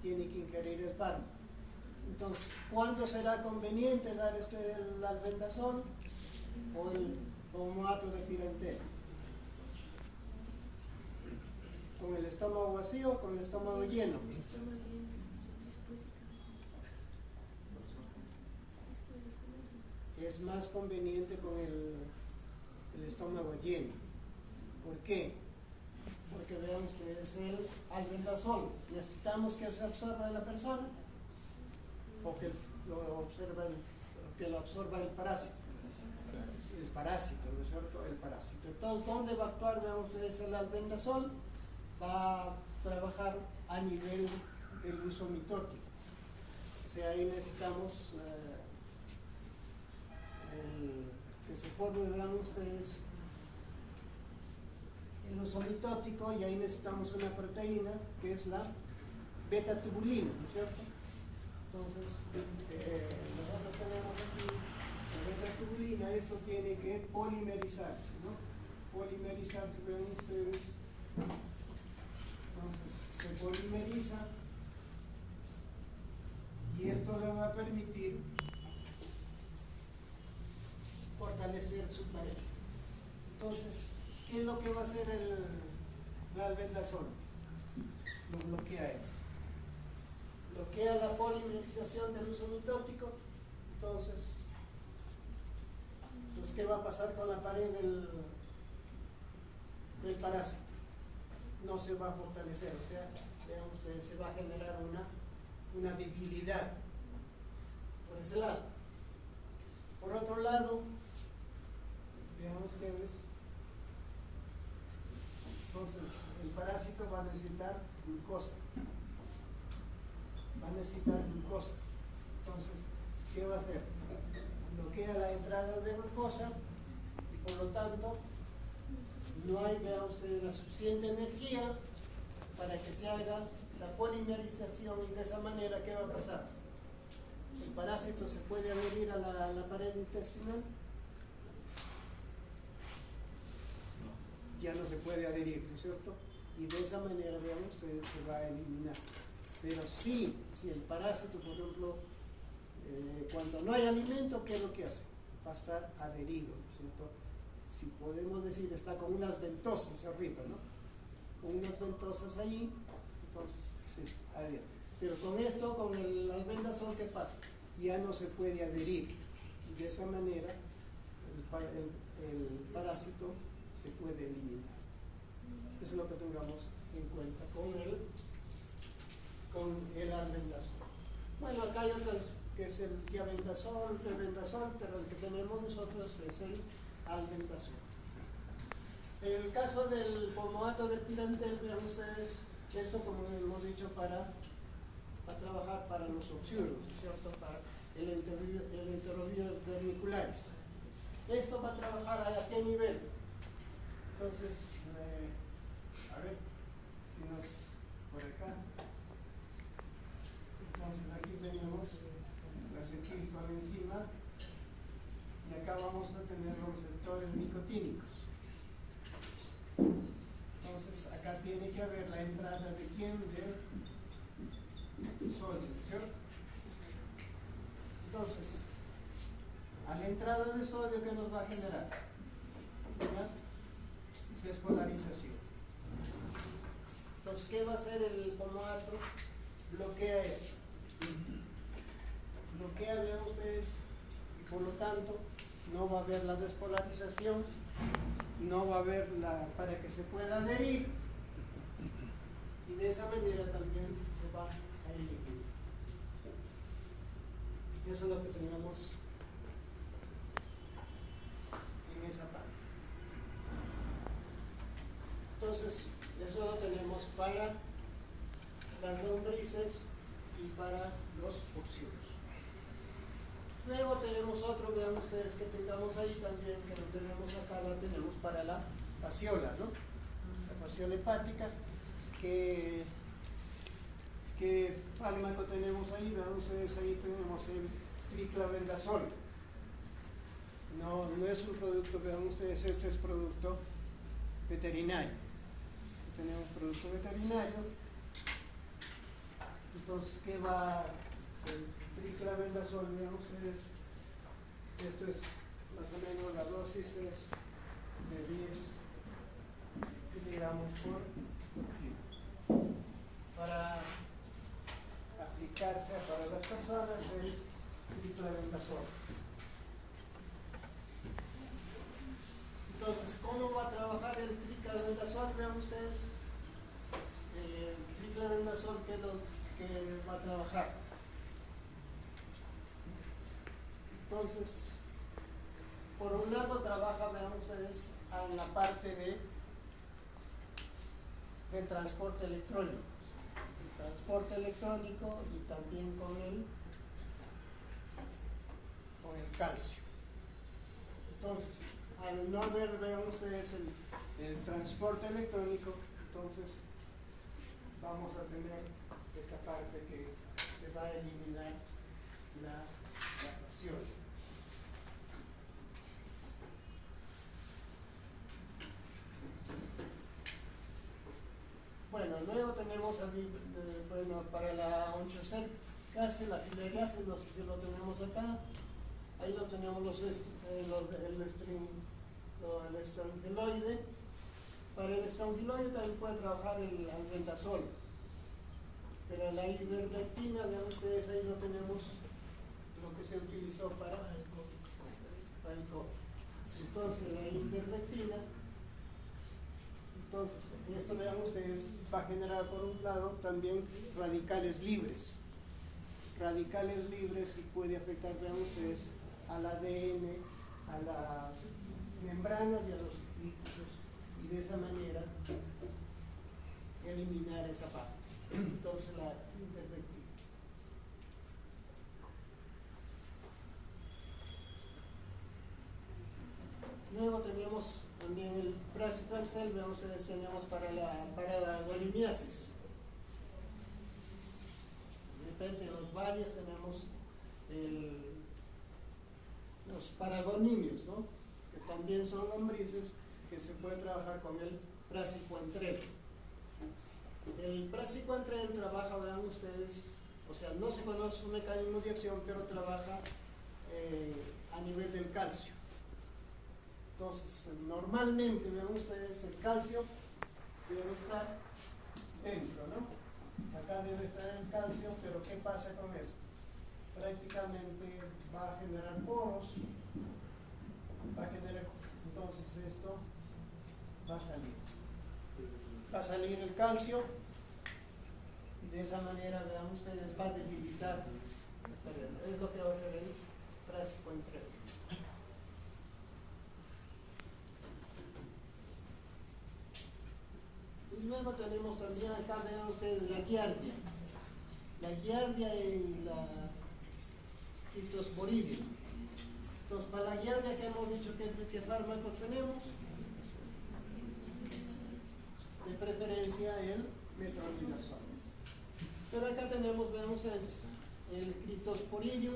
Tiene que ingerir el fármaco. Entonces, ¿cuándo será conveniente dar el albendazol o el pomato de pirantel? ¿Con el estómago vacío o con el estómago lleno? Es más conveniente con el estómago lleno. ¿Por qué? Porque vean ustedes el albendazol. Necesitamos que se absorba de la persona o que lo absorba el parásito. El parásito, ¿no es cierto? El parásito. Entonces, ¿dónde va a actuar? Vean ustedes el albendazol. Va a trabajar a nivel del uso mitótico. O sea, ahí necesitamos que se forme, vean ustedes, el uso mitótico, y ahí necesitamos una proteína que es la beta-tubulina, ¿no es cierto? Entonces, nosotros tenemos aquí la beta-tubulina, eso tiene que polimerizarse, ¿no? Polimerizarse, vean ustedes. Entonces, se polimeriza y esto le va a permitir fortalecer su pared. Entonces, ¿qué es lo que va a hacer el albendazol? Lo bloquea esto. Bloquea la polimerización del uso mitótico. Entonces, ¿qué va a pasar con la pared del parásito? No se va a fortalecer, o sea, vean ustedes, se va a generar una debilidad por ese lado. Por otro lado, vean ustedes, entonces el parásito va a necesitar glucosa. Entonces, ¿qué va a hacer? Bloquea la entrada de glucosa y por lo tanto no hay, vean ustedes, la suficiente energía para que se haga la polimerización, y de esa manera, ¿qué va a pasar? El parásito se puede adherir a la pared intestinal. Ya no se puede adherir, ¿no es cierto? Y de esa manera, vean ustedes, se va a eliminar. Pero sí, si el parásito, por ejemplo, cuando no hay alimento, ¿qué es lo que hace? Va a estar adherido, ¿no es cierto? Si podemos decir, está con unas ventosas arriba, ¿no? Con unas ventosas allí, entonces sí, adhiere. Pero con esto, con el albendazol, ¿qué pasa? Ya no se puede adherir. Y de esa manera, el parásito se puede eliminar. Eso es lo que tengamos en cuenta con el albendazol. Bueno, acá hay otros, que es el diabendazol, prebendazol, pero el que tenemos nosotros es el albendazol. En el caso del pomato de pirantel, vean ustedes, esto, como hemos dicho, para trabajar para los obscuros, ¿cierto? Para el enterobios verniculares. Esto va a trabajar a qué nivel. Entonces, a ver si nos por acá. Entonces aquí tenemos la acetilcoenzima y acá vamos a tener los receptores nicotínicos. Entonces acá tiene que haber la entrada de quién, del sodio, ¿cierto? Entonces, a la entrada de sodio, ¿qué nos va a generar? ¿Ya? Despolarización. Entonces, ¿qué va a hacer el pomato? Bloquea esto. Bloquea, vean ustedes, y por lo tanto no va a haber la despolarización, no va a haber para que se pueda adherir, y de esa manera también se va a eliminar. Eso es lo que tenemos en esa parte. Entonces, eso lo tenemos para las lombrices y para los urcios. Luego tenemos otro, vean ustedes que tengamos ahí también, que lo tenemos acá, lo tenemos para la fasciola, ¿no? La fasciola hepática, ¿qué fármaco tenemos ahí? Vean ustedes, ahí tenemos el triclavendazol. No es un producto, vean ustedes, este es producto veterinario. Tenemos producto veterinario. Entonces, ¿qué va el triclavendazol? Vean ustedes, esto es más o menos la dosis es de 10 miligramos por kilo. Para aplicarse para las personas el triclavendazol. Entonces, ¿cómo va a trabajar el triclavendazol? Vean ustedes, el triclavendazol, ¿qué es lo que va a trabajar? Entonces, por un lado trabaja, vean ustedes, en la parte del transporte electrónico. El transporte electrónico y también con el calcio. Entonces, al no haber, vean ustedes, el transporte electrónico, entonces vamos a tener esta parte que se va a eliminar la pasión. Bueno, luego tenemos para la 8C casi la filariasis, no sé si lo tenemos acá. Ahí lo tenemos el estrangiloide. Para el estrangiloide también puede trabajar el albendazol. Pero la ivermectina, vean ustedes, ahí lo tenemos, lo que se utilizó para el COVID. Entonces, la ivermectina, entonces, esto, vean ustedes, va a generar por un lado también radicales libres. Radicales libres y puede afectar, vean ustedes, al ADN, a las membranas y a los líquidos, y de esa manera eliminar esa parte. Entonces, la ivermectina. Luego tenemos también el praziquantel, vean ustedes, tenemos para la golimiasis. De repente en los valles tenemos los paragonimios, ¿no? Que también son lombrices que se puede trabajar con el praziquantel. El praziquantel trabaja, vean ustedes, o sea, no se conoce su mecanismo de acción, pero trabaja a nivel del calcio. Entonces, normalmente, vean ustedes, el calcio debe estar dentro, ¿no? Acá debe estar el calcio, pero ¿qué pasa con esto? Prácticamente va a generar poros, entonces esto va a salir. Va a salir el calcio y de esa manera, vean ustedes, va a debilitar. Es lo que va a hacer el praziquantel. Y luego tenemos también acá, vean ustedes, la giardia. La giardia y la Phytosporidium. Entonces, para la giardia, que hemos dicho qué fármacos tenemos, de preferencia el metronidazol. Pero acá tenemos, vean ustedes, el Phytosporidium.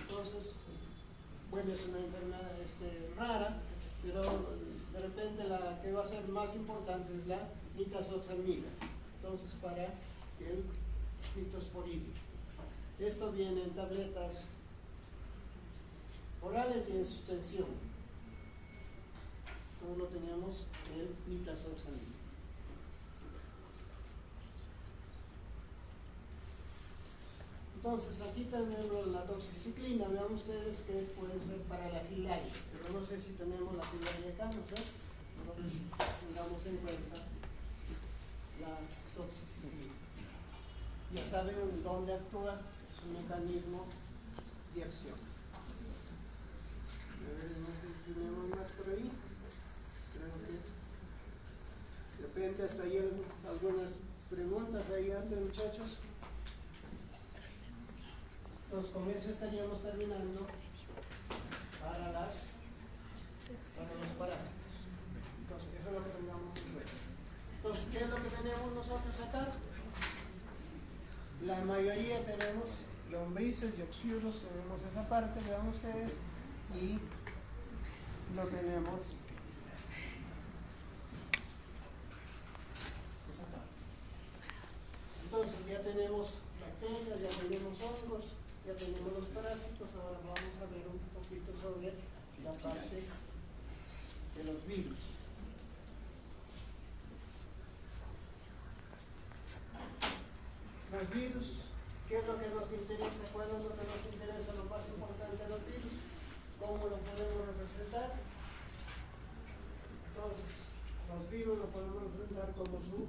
Entonces, bueno, es una enfermedad rara, pero de repente la que va a ser más importante es la nitazoxanida. Entonces, para el Phytosporidium. Esto viene en tabletas orales y en suspensión. Como lo teníamos el nitazoxanida. Entonces aquí tenemos la doxiciclina, vean ustedes que puede ser para la filaria, pero no sé si tenemos la filaria acá, ¿no sé? Entonces tengamos en cuenta la doxiciclina. Ya saben dónde actúa, su mecanismo de acción. A ver, no sé si tenemos más por ahí. Creo que de repente hasta ahí algunas preguntas ahí antes, muchachos. Entonces con eso estaríamos terminando para los parásitos. Entonces eso es lo que tengamos en cuenta. Entonces, ¿qué es lo que tenemos nosotros acá? La mayoría tenemos lombrices y oxyuros, tenemos esa parte, vean ustedes, y lo tenemos esa parte. Entonces ya tenemos bacterias, ya tenemos hongos, ya tenemos los parásitos. Ahora vamos a ver un poquito sobre la parte de los virus. Los virus, ¿qué es lo que nos interesa? ¿Cuál es lo que nos interesa? Lo más importante de los virus, ¿cómo lo podemos representar? Entonces, los virus lo podemos representar como que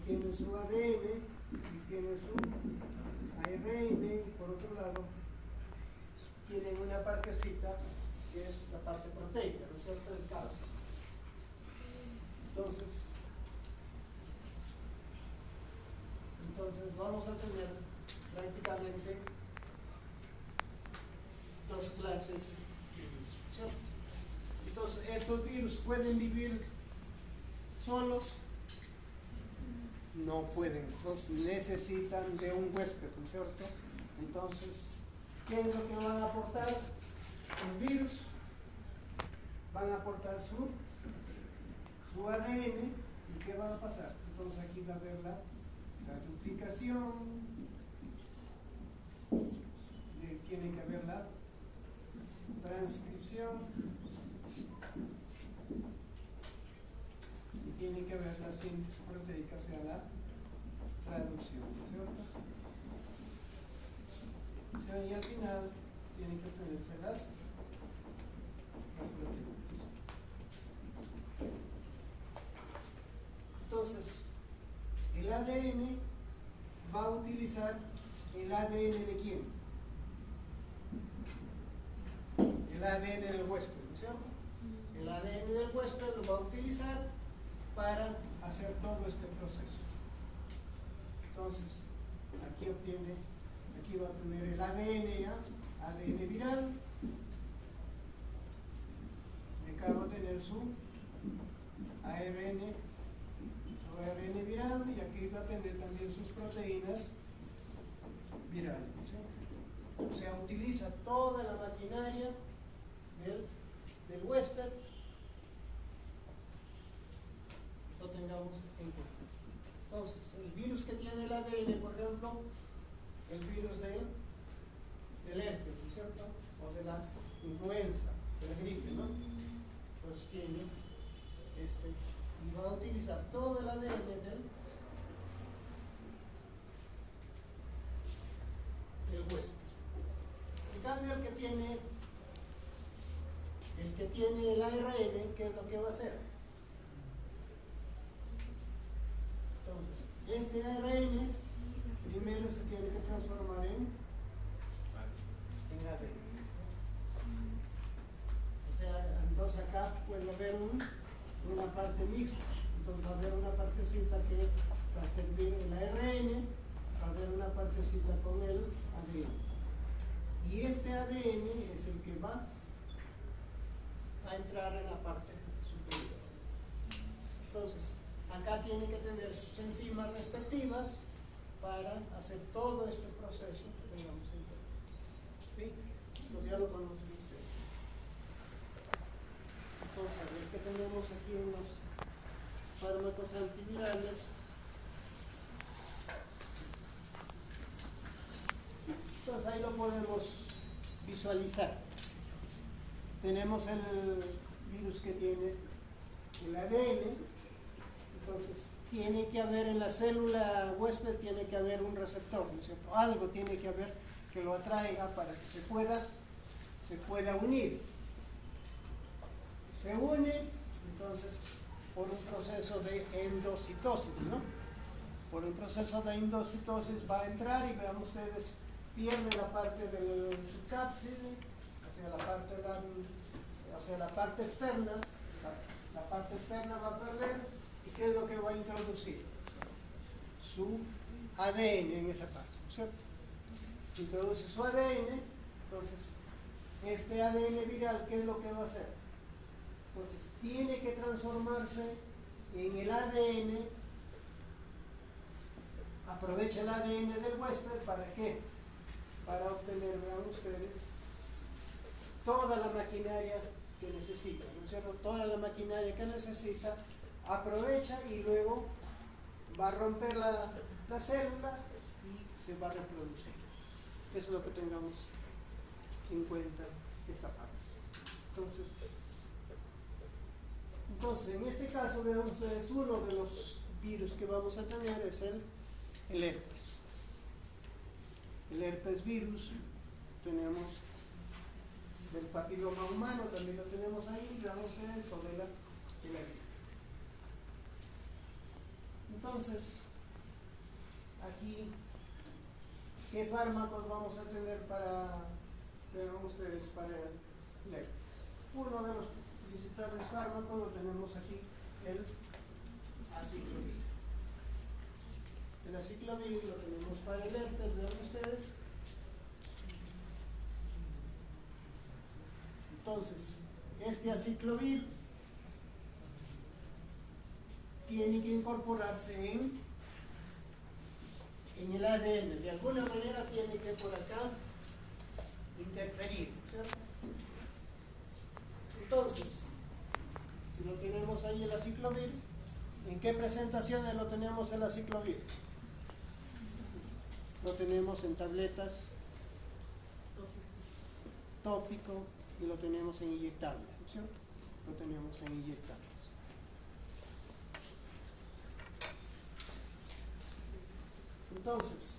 tienen su ADN y tienen su ARN, y por otro lado tienen una partecita que es la parte proteica, ¿no es cierto?, del calcio. Entonces vamos a tener prácticamente dos clases de virus, ¿cierto? Entonces, ¿estos virus pueden vivir solos? No pueden, necesitan de un huésped, ¿no es cierto? Entonces, ¿qué es lo que van a aportar los virus? Van a aportar su ADN, ¿y qué va a pasar? Entonces aquí va a haber la duplicación, tiene que haber la transcripción y tiene que haber la síntesis proteica, o sea, la traducción, ¿no es cierto? O sea, y al final tienen que obtenerse las proteínas. Entonces, el ADN va a utilizar el ADN de quién? El ADN del huésped, ¿no es cierto? El ADN del huésped lo va a utilizar para hacer todo este proceso. Entonces, aquí va a obtener el ADN ya, ADN viral. De acá va a tener su ARN viral, y aquí va a tener también sus proteínas virales, ¿sí? O sea, utiliza toda la maquinaria del huésped, lo tengamos en cuenta. Entonces, el virus que tiene el ADN, por ejemplo, el virus del herpes, ¿no es cierto?, o de la influenza, de la gripe, ¿no? Pues tiene y va a utilizar todo el ADN del huésped. En cambio, el que tiene el ARN, ¿qué es lo que va a hacer? Entonces, este ARN primero se tiene que transformar en ADN. O sea, entonces acá puede haber una parte mixta. Entonces va a haber una partecita que va a servir el ARN, va a haber una partecita con el ADN. Y este ADN es el que va a entrar en la parte superior. Entonces, acá tiene que tener sus enzimas respectivas para hacer todo este proceso que tengamos en cuenta. ¿Sí? Entonces ya lo conocen ustedes. Entonces, a ver qué tenemos aquí en los fármacos antivirales. Entonces ahí lo podemos visualizar. Tenemos el virus que tiene el ADN, Entonces, tiene que haber en la célula huésped, tiene que haber un receptor, ¿no es cierto? Algo tiene que haber que lo atraiga para que se pueda unir. Se une, entonces, por un proceso de endocitosis, ¿no? Por un proceso de endocitosis va a entrar y vean ustedes, pierde la parte del subcápside hacia la parte externa, la parte externa va a perder, y ¿qué es lo que va a introducir? Su ADN en esa parte, ¿no es cierto? Introduce su ADN, entonces, este ADN viral, ¿qué es lo que va a hacer? Entonces, tiene que transformarse en el ADN, aprovecha el ADN del huésped, ¿para qué? Para obtener, vean ustedes, toda la maquinaria que necesita, ¿no es cierto? Toda la maquinaria que necesita, aprovecha y luego va a romper la célula y se va a reproducir. Eso es lo que tengamos en cuenta esta parte. Entonces, en este caso, vean ustedes, uno de los virus que vamos a tener es el herpes. El herpes virus, tenemos del papiloma humano, también lo tenemos ahí, vean ustedes, o de la gripe. Entonces, aquí, ¿qué fármacos vamos a tener para, vean ustedes, para el herpes? Uno de los principales fármacos lo tenemos aquí, el aciclovir. El aciclovir lo tenemos para el herpes, vean ustedes. Entonces, este aciclovir tiene que incorporarse en el ADN, de alguna manera tiene que por acá interferir, ¿cierto? Entonces, si lo tenemos ahí el aciclovir, ¿en qué presentaciones lo tenemos el aciclovir? Lo tenemos en tabletas, tópico, y lo tenemos en inyectables, ¿no es cierto? Lo tenemos en inyectables. Entonces,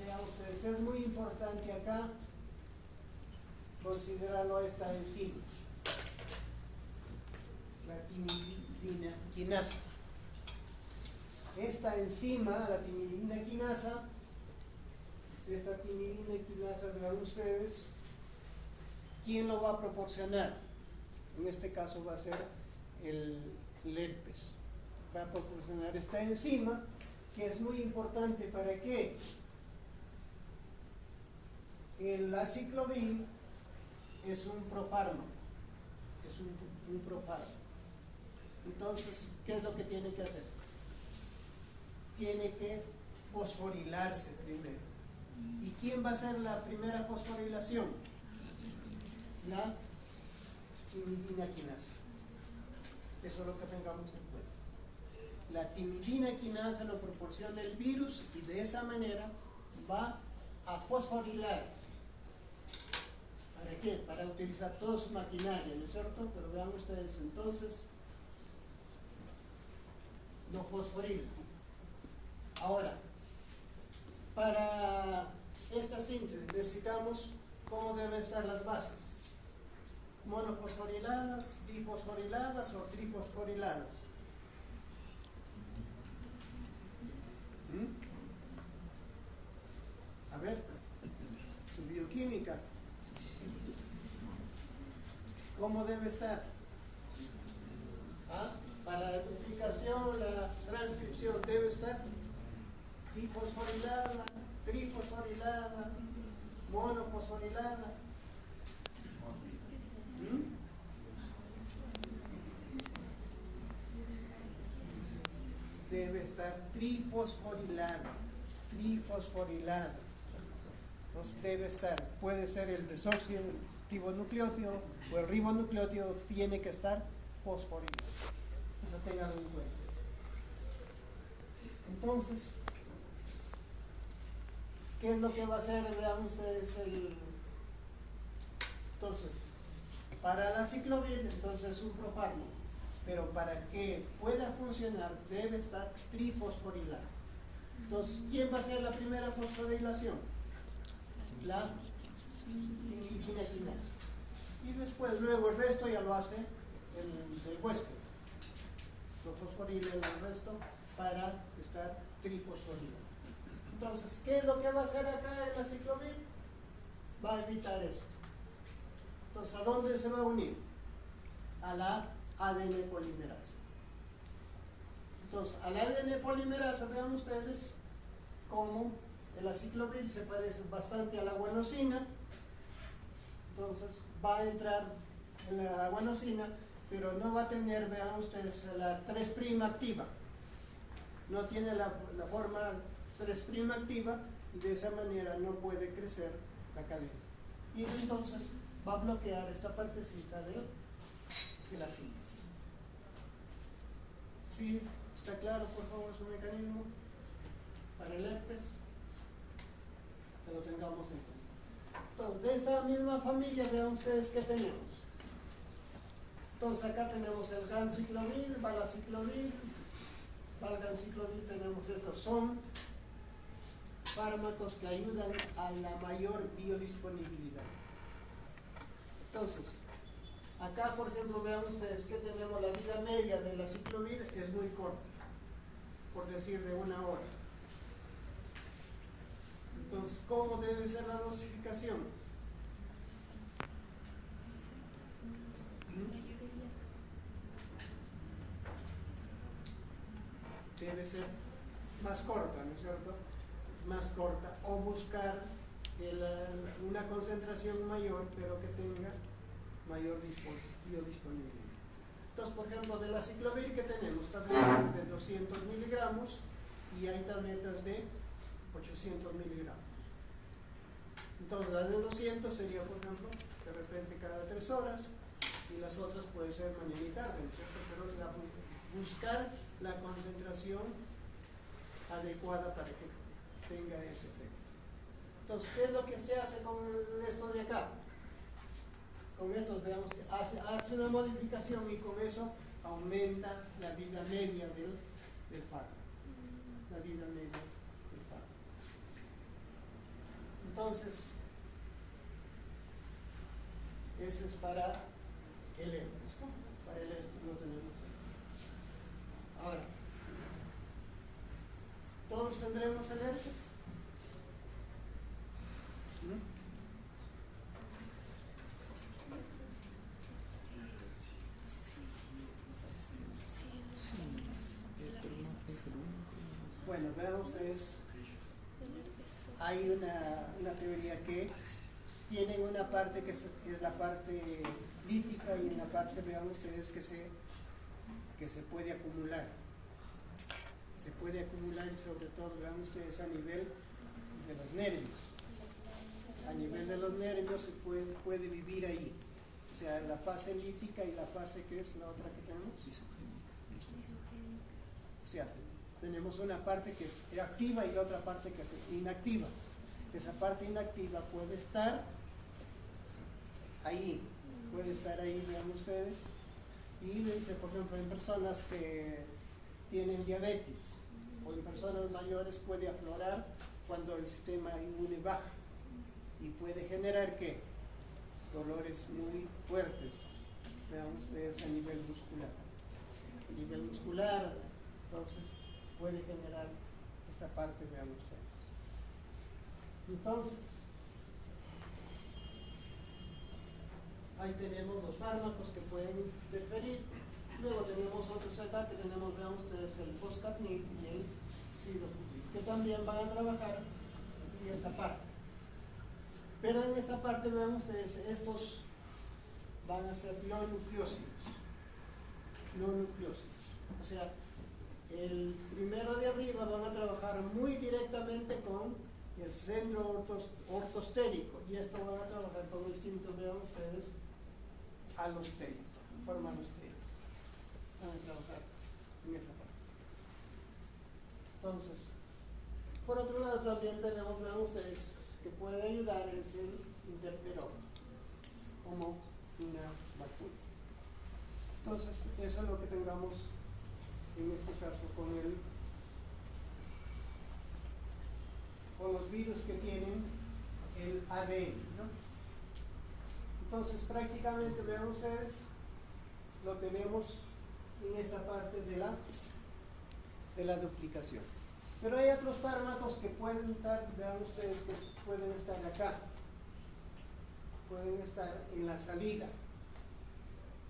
vean ustedes, es muy importante acá considerarlo a esta enzima, la timidina quinasa. Esta enzima, la timidina quinasa, vean ustedes, ¿quién lo va a proporcionar? En este caso va a ser el herpes. Va a proporcionar esta enzima, que es muy importante para que el aciclovir es un profármaco, es un profármaco. Entonces, ¿qué es lo que tiene que hacer? Tiene que fosforilarse primero. ¿Y quién va a hacer la primera fosforilación? La timidina quinasa. Eso es lo que tengamos en cuenta. La timidina quinasa lo proporciona el virus y de esa manera va a fosforilar. ¿Para qué? Para utilizar toda su maquinaria, ¿no es cierto? Pero vean ustedes, entonces lo fosforila. Ahora, para esta síntesis necesitamos cómo deben estar las bases: monofosforiladas, difosforiladas o trifosforiladas. A ver, su bioquímica, ¿cómo debe estar? Para la duplicación, la transcripción debe estar difosforilada, trifosforilada, monofosforilada. Debe estar trifosforilada. Entonces debe estar, puede ser el desoxirribonucleótido o el ribonucleótido, tiene que estar fosforilado. Eso tenganlo en cuenta. Entonces, ¿qué es lo que va a hacer? Vean ustedes entonces, para la aciclovir, entonces es un profármaco. pero para que pueda funcionar debe estar trifosforilado. Entonces, ¿quién va a hacer la primera fosforilación? La timidina quinasa. Y después, luego el resto ya lo hace el huésped. Lo fosforila en el resto para estar trifosforilado. Entonces, ¿qué es lo que va a hacer acá en la ciclovir? Va a evitar esto. Entonces, ¿a dónde se va a unir? A la ADN polimerasa. Entonces, a la ADN polimerasa, vean ustedes cómo el aciclovir se parece bastante a la guanosina. Entonces, va a entrar en la guanosina, pero no va a tener, vean ustedes, la 3' activa. No tiene la forma 3' activa y de esa manera no puede crecer la cadena. Y entonces va a bloquear esta partecita de la síntesis. ¿Sí? ¿Está claro, por favor, su mecanismo? Para el herpes, que lo tengamos en cuenta. Entonces, de esta misma familia, vean ustedes qué tenemos. Entonces, acá tenemos el ganciclovir, valaciclovir, valganciclovir, tenemos estos. Son fármacos que ayudan a la mayor biodisponibilidad. Entonces, acá, por ejemplo, vean ustedes que tenemos la vida media de la ciclovir es muy corta, por decir de 1 hora. Entonces, ¿cómo debe ser la dosificación? Debe ser más corta, ¿no es cierto? Más corta, o buscar una concentración mayor, pero que tenga mayor biodisponibilidad. Entonces, por ejemplo, de la ciclovir que tenemos tabletas de 200 miligramos y hay tabletas de 800 miligramos. Entonces, la de 200 sería, por ejemplo, de repente cada 3 horas y las otras puede ser mañana y tarde, ¿cierto? Pero buscar la concentración adecuada para que tenga ese efecto. Entonces, ¿qué es lo que se hace con esto de acá? Con estos, veamos que hace una modificación y con eso aumenta la vida media del fármaco. La vida media del fármaco. Entonces, ese es para el herpes, ¿no? Para el herpes no tenemos. Ahora, ¿todos tendremos el herpes? ¿No? Bueno, vean ustedes, hay una teoría que tiene una parte que es la parte lítica y una parte, vean ustedes, que se puede acumular. Se puede acumular y sobre todo, vean ustedes, a nivel de los nervios. A nivel de los nervios se puede vivir ahí. O sea, la fase lítica y la fase que es la otra que tenemos. O sea, tenemos una parte que es activa y la otra parte que es inactiva. Esa parte inactiva puede estar ahí, vean ustedes. Y dice, por ejemplo, en personas que tienen diabetes o en personas mayores puede aflorar cuando el sistema inmune baja y puede generar ¿qué? Dolores muy fuertes, vean ustedes, a nivel muscular. A nivel muscular, entonces puede generar esta parte, vean ustedes. Entonces, ahí tenemos los fármacos que pueden interferir. Luego tenemos otros acá que tenemos, vean ustedes, el foscarnit y el sidofovir, que también van a trabajar en esta parte. Pero en esta parte, vean ustedes, estos van a ser no nucleósidos. O sea, el primero de arriba van a trabajar muy directamente con el centro ortostérico y esto van a trabajar con distintos, vean ustedes, alostéricos, forma alostérica. Van a trabajar en esa parte. Entonces, por otro lado también tenemos, vean ustedes, que puede ayudar es el interferón como una vacuna. Entonces, eso es lo que tengamos en este caso con los virus que tienen el ADN, ¿no? Entonces, prácticamente, vean ustedes, lo tenemos en esta parte de la duplicación. Pero hay otros fármacos que pueden estar, vean ustedes, que pueden estar acá, pueden estar en la salida.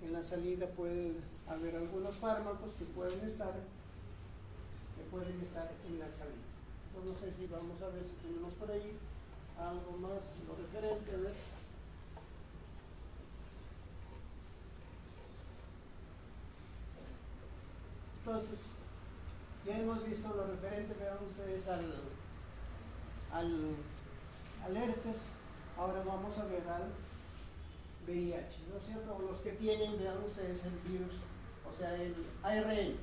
En la salida pueden haber algunos fármacos que pueden estar en la salida. Entonces, no sé si vamos a ver si tenemos por ahí algo más, lo referente, a ver. Entonces, ya hemos visto lo referente, vean ustedes, al herpes. Ahora vamos a ver al VIH, ¿no es cierto? Los que tienen, vean ustedes, el virus, o sea, el ARN.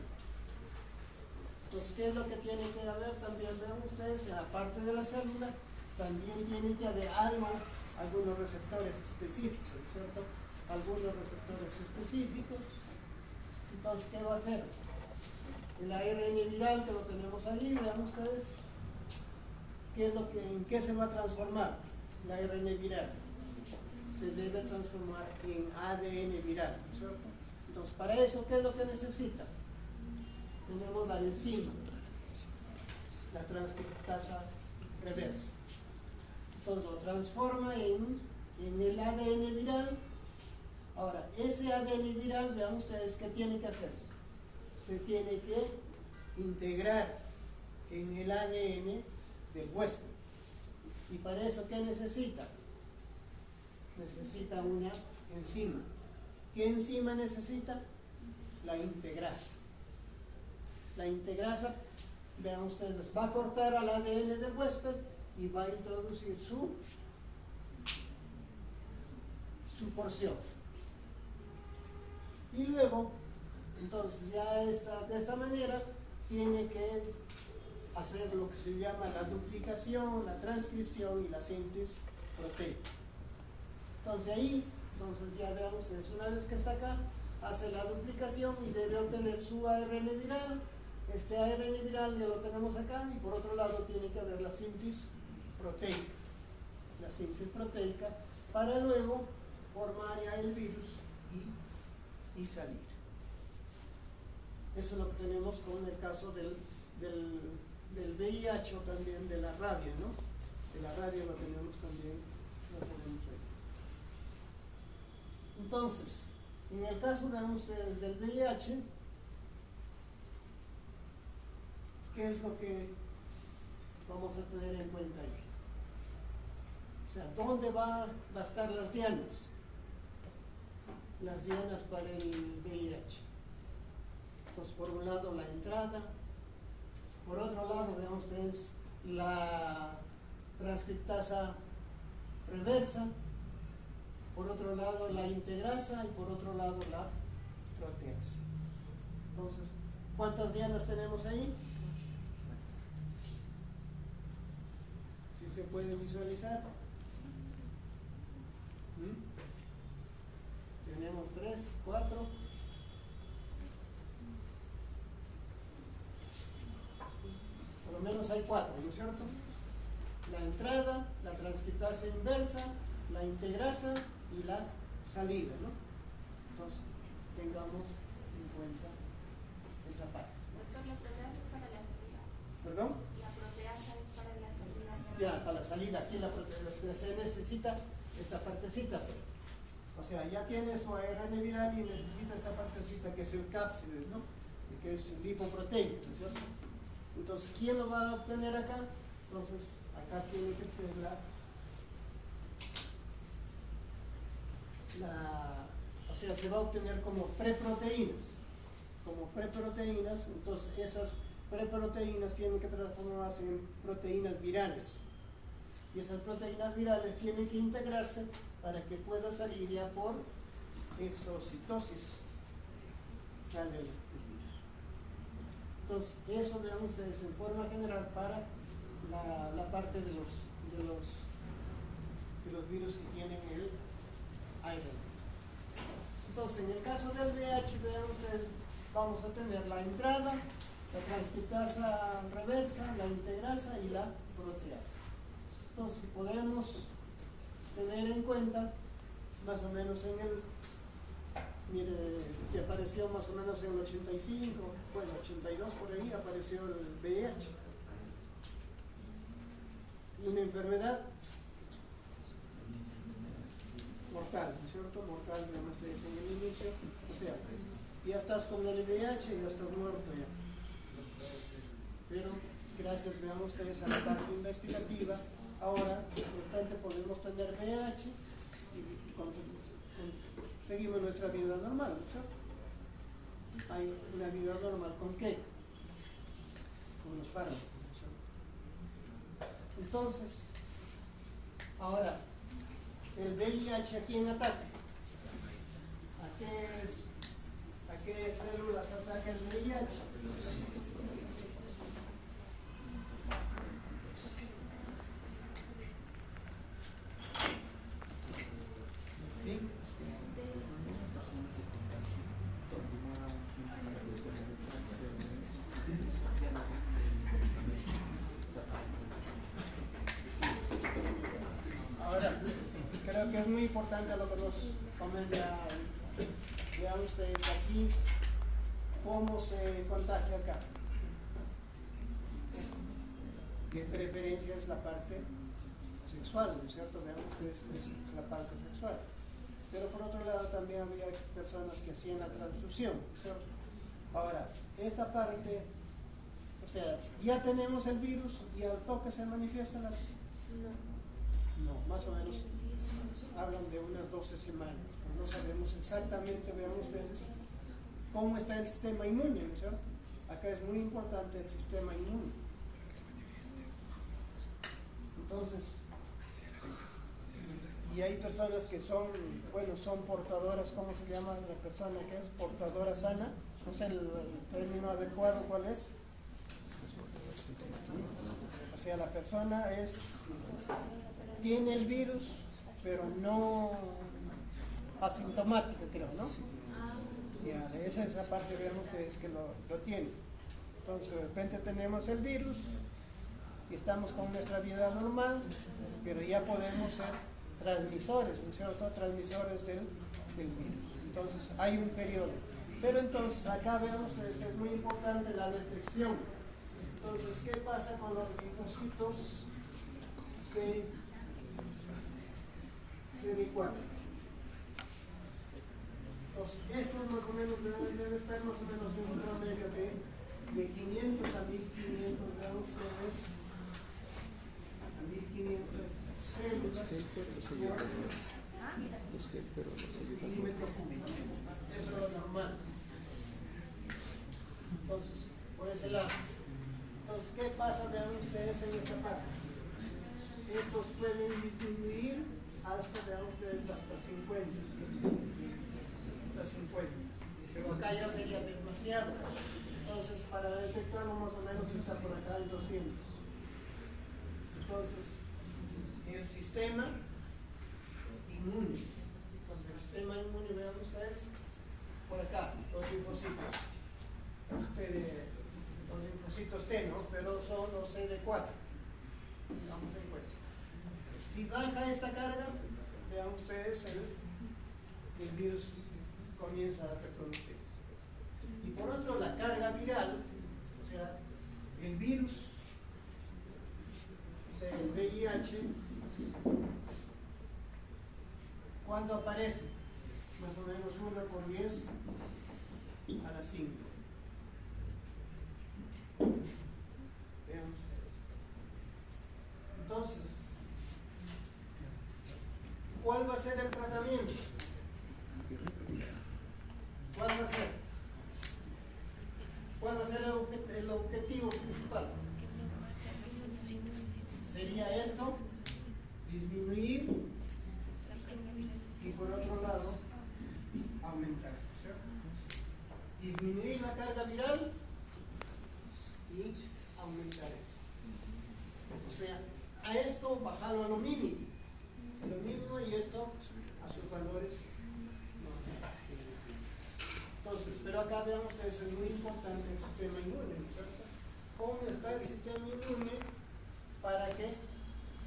Entonces, ¿qué es lo que tiene que haber? También vean ustedes, en la parte de la célula, también tiene que haber algunos receptores específicos, ¿no es cierto? Algunos receptores específicos. Entonces, ¿qué va a hacer? El ARN viral, que lo tenemos ahí, vean ustedes, ¿en qué se va a transformar el ARN viral? Se debe transformar en ADN viral, ¿no es cierto? Entonces, para eso, ¿qué es lo que necesita? Tenemos la enzima, la transcriptasa reversa. Entonces, lo transforma en el ADN viral. Ahora, ese ADN viral, vean ustedes, ¿qué tiene que hacer? Se tiene que integrar en el ADN del huésped. ¿Y para eso qué necesita? Necesita una enzima. ¿Qué enzima necesita? La integrasa. La integrasa, vean ustedes, va a cortar al ADN del huésped y va a introducir su porción. Y luego, entonces ya de esta manera, tiene que hacer lo que se llama la duplicación, la transcripción y la síntesis proteica. Entonces ahí, ya veamos, una vez que está acá, hace la duplicación y debe obtener su ARN viral. Este ARN viral ya lo tenemos acá, y por otro lado tiene que haber la síntesis proteica. La síntesis proteica para luego formar ya el virus y salir. Eso es lo que tenemos con el caso del VIH o también de la rabia, ¿no? De la rabia lo tenemos también, lo tenemos ahí. Entonces, en el caso, vean ustedes, del VIH, ¿qué es lo que vamos a tener en cuenta ahí? O sea, ¿dónde va a estar las dianas? Las dianas para el VIH. Entonces, por un lado la entrada, por otro lado, vean ustedes, la transcriptasa reversa, por otro lado la integrasa y por otro lado la proteasa. Entonces, ¿cuántas dianas tenemos ahí? ¿Sí se puede visualizar? Tenemos 3, 4. Por lo menos hay 4, ¿no es cierto? La entrada, la transcriptasa inversa, la integrasa y la salida, ¿no? Entonces, tengamos en cuenta esa parte. Doctor, la proteasa es para la salida. ¿Perdón? La proteasa es para la salida. Ya, para la salida, aquí se necesita esta partecita, pues. O sea, ya tiene su ARN viral y necesita esta partecita que es el cápside, ¿no? Y que es lipoproteico, ¿no es cierto? Entonces, ¿quién lo va a obtener acá? Entonces, acá tiene que tener o sea, se va a obtener como preproteínas. Como preproteínas, entonces esas preproteínas tienen que transformarse en proteínas virales. Y esas proteínas virales tienen que integrarse para que pueda salir ya por exocitosis. Sale el virus. Entonces, eso vean ustedes en forma general para la parte de los virus que tienen el ARN. Entonces, en el caso del VIH, vean ustedes, vamos a tener la entrada, la transcriptasa reversa, la integrasa y la proteasa. Entonces, podemos tener en cuenta, más o menos en el, mire, que apareció más o menos en el 85, bueno, 82 por ahí apareció el VIH. Y una enfermedad mortal, ¿no es cierto? Mortal, digamos, te dicen en el inicio, o sea, ya estás con el VIH y ya estás muerto ya. Pero gracias, vean ustedes, a la parte investigativa, ahora de repente podemos tener VIH y seguimos nuestra vida normal, ¿no es cierto? Hay una vida normal, ¿con qué? Con los fármacos, ¿no es cierto? Entonces, ahora, el VIH, ¿a quién ataca? ¿A qué células ataca el VIH? ¿Sí? Ahora, creo que es muy importante lo que nos comenta. Vean ustedes aquí cómo se contagia acá. De preferencia es la parte sexual, ¿no es cierto? Vean ustedes, es la parte sexual. Pero por otro lado también había personas que hacían la transfusión, ¿no es cierto? Ahora, esta parte, o sea, ya tenemos el virus y al toque se manifiestan las... No, más o menos hablan de unas 12 semanas. No sabemos exactamente, vean ustedes, cómo está el sistema inmune, ¿no es cierto? Acá es muy importante el sistema inmune. Entonces, y hay personas que son, bueno, son portadoras, ¿cómo se llama la persona que es portadora sana? No sé el término adecuado, ¿cuál es? O sea, la persona tiene el virus, pero no asintomática, creo, ¿no? Ya, esa es la parte, vean ustedes, que lo tienen. Entonces, de repente tenemos el virus y estamos con nuestra vida normal, pero ya podemos ser transmisores, ¿no es cierto? Transmisores del virus. Entonces, hay un periodo. Pero entonces, acá vemos, es muy importante la detección. Entonces, ¿qué pasa con los linfocitos CD4? Entonces, estos más o menos deben estar más o menos en un promedio de 500 a 1500, vean ustedes, a 1500 células por milímetro cúbico. Eso es lo normal. Entonces, por ese lado. Entonces, ¿qué pasa? Vean ustedes en esta parte. Estos pueden disminuir hasta, vean ustedes, hasta 50. Hasta 50. Pero acá ya sería demasiado. Entonces, para detectarlo más o menos está por acá en 200. Entonces, el sistema inmune. Entonces, el sistema inmune, vean ustedes, por acá, los linfocitos. Los linfocitos T, ¿no? Pero son los CD4. Digamos en cuenta. Si baja esta carga, vean ustedes, el virus comienza a reproducirse. Y por otro, la carga viral, o sea, el virus, o sea, el VIH, ¿cuándo aparece? Más o menos 1 por 10 a las 5. Vean ustedes. Entonces, ¿cuál va a ser el tratamiento? ¿Cuál va a ser? ¿Cuál va a ser el objetivo principal? Sería esto, disminuir y por otro lado, aumentar, ¿cierto? Disminuir la carga viral y aumentar eso. O sea, a esto bajarlo a lo mínimo y esto a sus valores normales. eso es muy importante el sistema inmune, ¿no es cierto? ¿Cómo está el sistema inmune? ¿Para qué?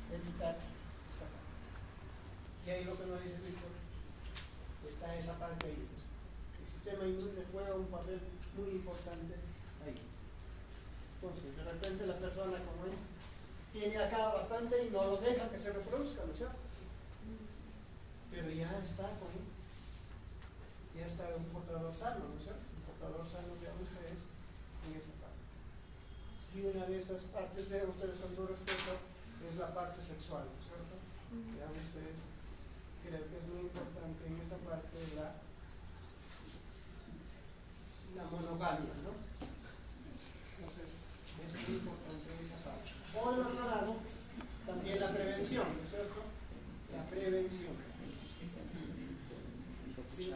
Evitar escapar. Y ahí lo que nos dice Víctor, está esa parte ahí. El sistema inmune juega un papel muy importante ahí. Entonces, de repente la persona como es, tiene acá bastante y no lo deja que se reproduzca, ¿no es cierto? Pero ya está un portador sano, ¿no es cierto? Un portador sano, vean ustedes, en esa parte. Y una de esas partes, vean ustedes con todo respeto, es la parte sexual, ¿no es cierto? Vean ustedes, creo que es muy importante en esta parte la monogamia, ¿no? Entonces, es muy importante en esa parte. Por el otro lado, también la prevención, ¿no es cierto? La prevención. Sí.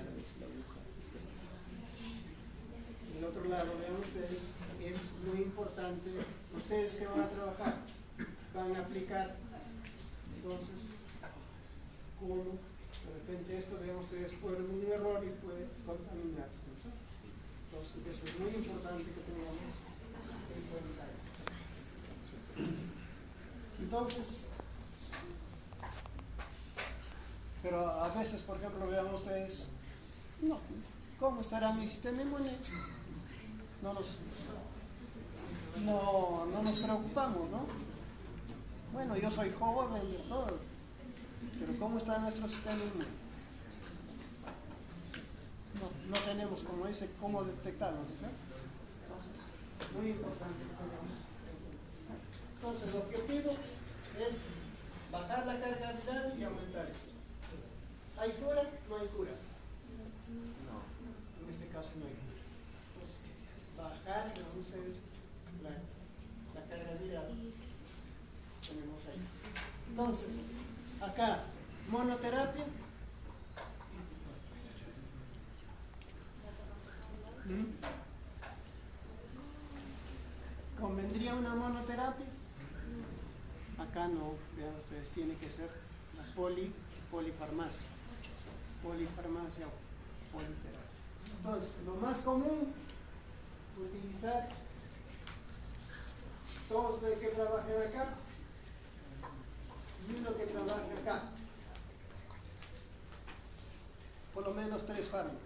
El otro lado, vean ustedes, es muy importante. Ustedes que van a trabajar, van a aplicar, entonces, cómo de repente esto, vean ustedes, puede haber un error y puede contaminarse, ¿no? Entonces, eso es muy importante que tengamos en cuenta eso. Entonces, pero a veces, por ejemplo, vean ustedes, no, ¿cómo estará mi sistema inmune? No nos preocupamos, ¿no? Bueno, yo soy joven y todo, pero ¿cómo está nuestro sistema inmune? No tenemos, como dice, cómo detectarlo, ¿no? Entonces, muy importante que tengamos. Entonces, el objetivo es bajar la carga viral y aumentar esto. ¿Hay cura? No hay cura. No, en este caso no hay cura. Entonces, bajar, vean ustedes, la carga viral. Tenemos ahí. Entonces, acá, monoterapia. ¿Convendría una monoterapia? Acá no, vean ustedes, tiene que ser la polifarmacia o politerapia. Entonces, lo más común, utilizar todos los que trabajen acá y uno que trabaje acá. Por lo menos 3 fármacos.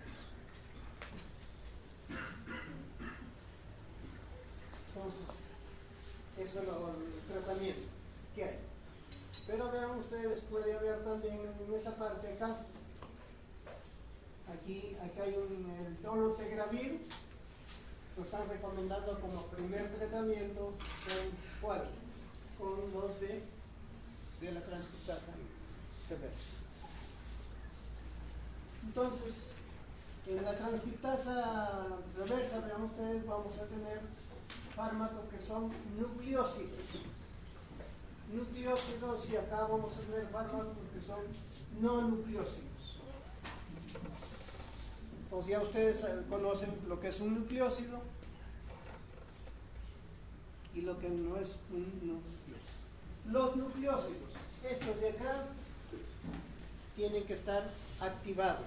Entonces, eso es el tratamiento que hay. Pero vean ustedes, puede haber también en esta parte acá, aquí hay el dolutegravir, lo están recomendando como primer tratamiento con ¿cuál? Con los de la transcriptasa reversa. Entonces, en la transcriptasa reversa, vean ustedes, vamos a tener fármacos que son nucleócidos. Nucleócidos, y acá vamos a tener fármacos que son no nucleócidos. Entonces ya ustedes conocen lo que es un nucleócido y lo que no es un nucleócido. Los nucleócidos, estos de acá, tienen que estar activados.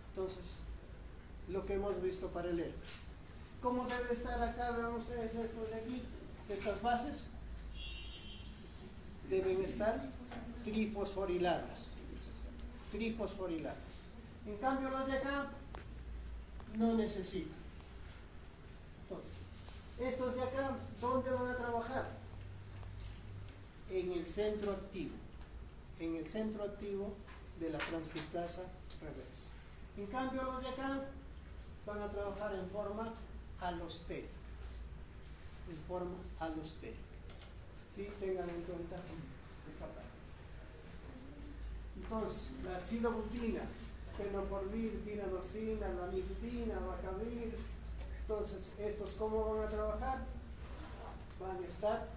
Entonces, lo que hemos visto para el herpes. ¿Cómo debe estar acá? Vean ustedes estos de aquí, estas bases deben estar trifosforiladas. En cambio los de acá no necesitan. Entonces, estos de acá, ¿dónde van a trabajar? En el centro activo. En el centro activo de la transcriptasa reversa. En cambio los de acá van a trabajar en forma alostérica. Sí, tengan en cuenta esta parte. Entonces, la silobutina, tenofovir, tiranosina, lamivudina, vacavir. Entonces, ¿estos cómo van a trabajar? Van a estar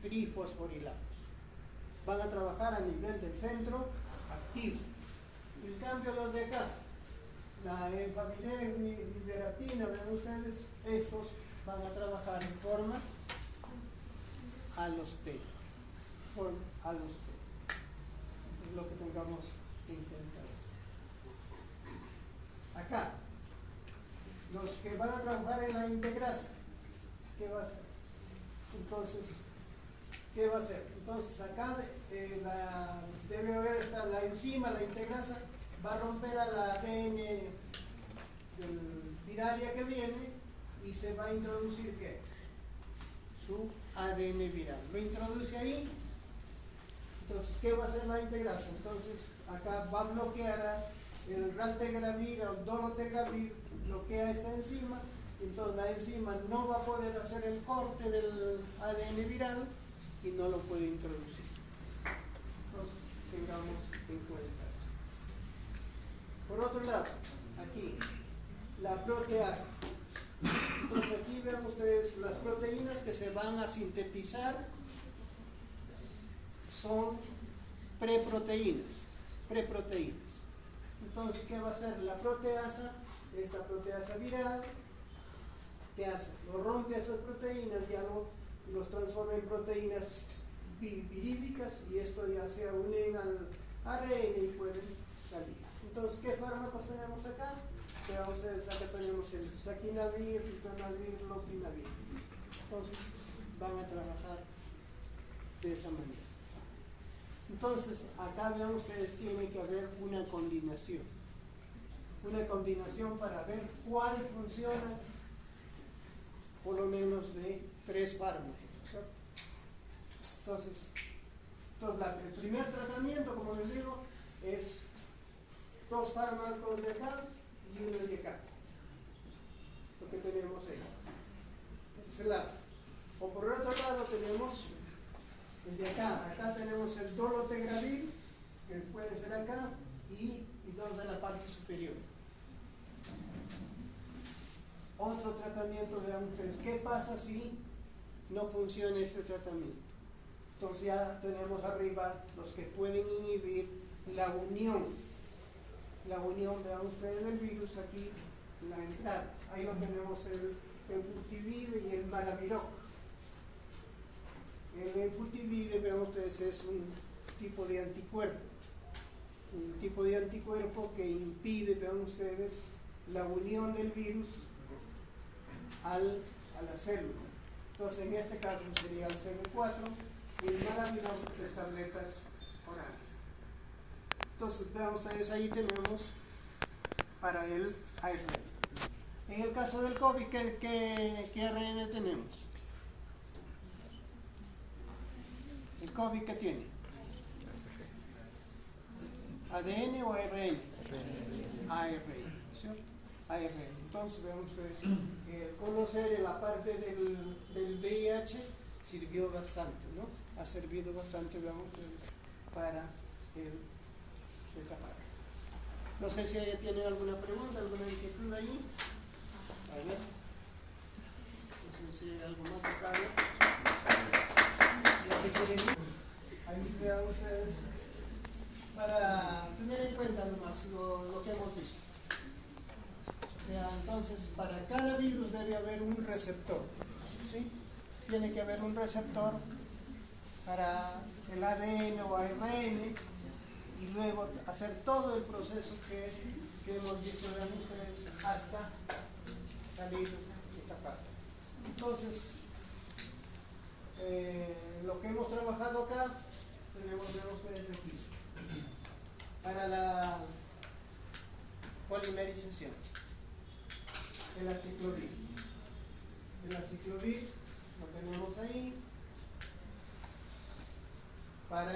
trifosforilados. Van a trabajar a nivel del centro activo. En cambio, los de acá, la enfavirenz, liberapina, ven ustedes, estos van a trabajar en forma alostérica. Es lo que tengamos en cuenta. Acá, van a trabajar en la integrasa. ¿Qué va a hacer? Entonces, ¿qué va a hacer? Entonces acá debe haber la enzima, la integrasa, va a romper al ADN del viralia que viene y se va a introducir ¿qué? Su ADN viral. Lo introduce ahí. Entonces, ¿qué va a hacer la integrasa? Entonces, acá va a bloquear el raltegravir o el dolutegravir, bloquea esta enzima. Entonces, la enzima no va a poder hacer el corte del ADN viral y no lo puede introducir. Entonces, tengamos en cuenta eso. Por otro lado, aquí, la proteasa. Entonces, aquí ven ustedes las proteínas que se van a sintetizar. Son preproteínas. Entonces, ¿qué va a hacer la proteasa? Esta proteasa viral, ¿qué hace? Lo rompe a esas proteínas, ya los transforma en proteínas virídicas y esto ya se unen al ARN y pueden salir. Entonces, ¿qué fármacos tenemos acá? Vean ustedes, acá tenemos el saquinavir, ritonavir, lopinavir. Entonces, van a trabajar de esa manera. Entonces, acá vean ustedes, tiene que haber una combinación para ver cuál funciona, por lo menos de 3 fármacos. Entonces el primer tratamiento, como les digo, es 2 fármacos de acá y 1 de acá, lo que tenemos ahí, ese lado. O por otro lado tenemos el de acá tenemos el dolutegravir, que puede ser acá, y 2 de la parte superior. Otro tratamiento, vean ustedes, ¿qué pasa si no funciona este tratamiento? Entonces ya tenemos arriba los que pueden inhibir la unión, vean ustedes, del virus aquí, la entrada. Ahí lo tenemos el Fultivide y el Malaviroc. El Fultivide, vean ustedes, es un tipo de anticuerpo, que impide, vean ustedes, la unión del virus a la célula. Entonces, en este caso sería el CD4 y el Malaviroc, 3 tabletas orales. Entonces, vean ustedes, ahí tenemos para el ARN. En el caso del COVID, ¿qué ARN tenemos? ¿El COVID qué tiene? ¿ADN o ARN? ARN, ¿cierto? ARN. Entonces, vean ustedes, conocer la parte del VIH sirvió bastante, ¿no? Ha servido bastante, vean ustedes, para esta parte. No sé si tienen alguna pregunta, alguna inquietud ahí. A ver. No sé si hay algo más acá. Ahí vean ustedes, para tener en cuenta nomás lo que hemos visto. O sea, entonces, para cada virus debe haber un receptor, ¿sí? Tiene que haber un receptor para el ADN o ARN y luego hacer todo el proceso que hemos visto de ustedes hasta salir de esta parte. Entonces, lo que hemos trabajado acá, tenemos de ustedes aquí, para la polimerización, el aciclovir. El aciclovir lo tenemos ahí. Para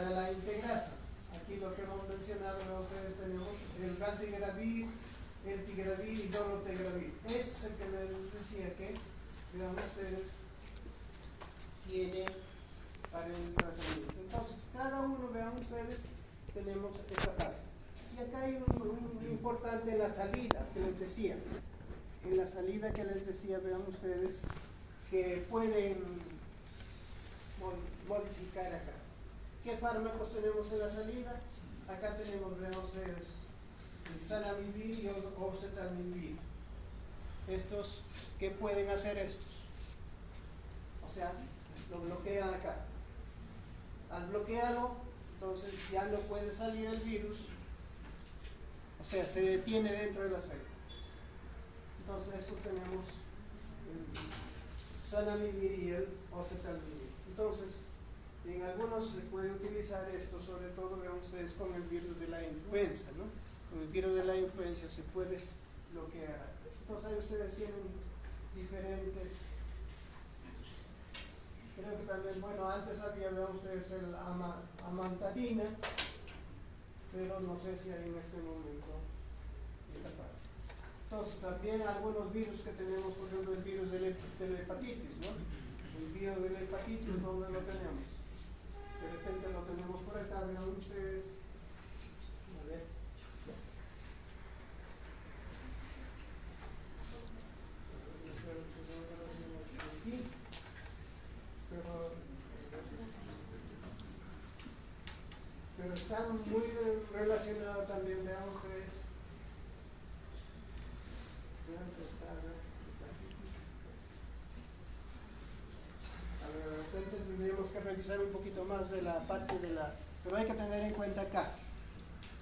la integrasa, aquí lo que hemos mencionado, ustedes tenemos el raltegravir, el tigravir y dolutegravir. Este es el que les decía que, vean ustedes, tiene para el tratamiento. Entonces, cada uno, vean ustedes, tenemos esta parte. Y acá hay un importante en la salida que les decía. En la salida que les decía, vean ustedes, que pueden modificar acá. ¿Qué fármacos tenemos en la salida? Acá tenemos, vean ustedes, el zanamivir y el oseltamivir. Estos, ¿qué pueden hacer estos? O sea, lo bloquean acá. Al bloquearlo, entonces ya no puede salir el virus, o sea, se detiene dentro de la célula. Entonces eso tenemos el zanamivir y el oseltamivir. Entonces, en algunos se puede utilizar esto, sobre todo vean ustedes con el virus de la influenza, ¿no? Con el virus de la influenza se puede bloquear. Entonces ahí ustedes tienen diferentes, creo que también, bueno, antes había, vean ustedes, el amantadina, pero no sé si hay en este momento esta parte. Entonces también algunos virus que tenemos, por ejemplo el virus de la hepatitis, ¿no? El virus de la hepatitis, ¿dónde lo tenemos? De repente lo tenemos por acá, vean ustedes. A ver. Aquí. Pero están muy relacionados también, vean ustedes. A ver, de repente tendríamos que revisar un poquito más de la parte de la... Pero hay que tener en cuenta acá.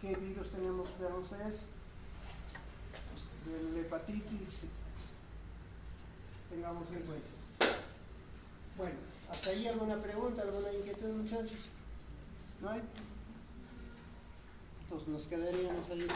¿Qué virus tenemos? Vean ustedes. De la hepatitis. Tengamos en cuenta. Bueno, hasta ahí alguna pregunta, alguna inquietud, muchachos. ¿No hay? Entonces nos quedaríamos ahí.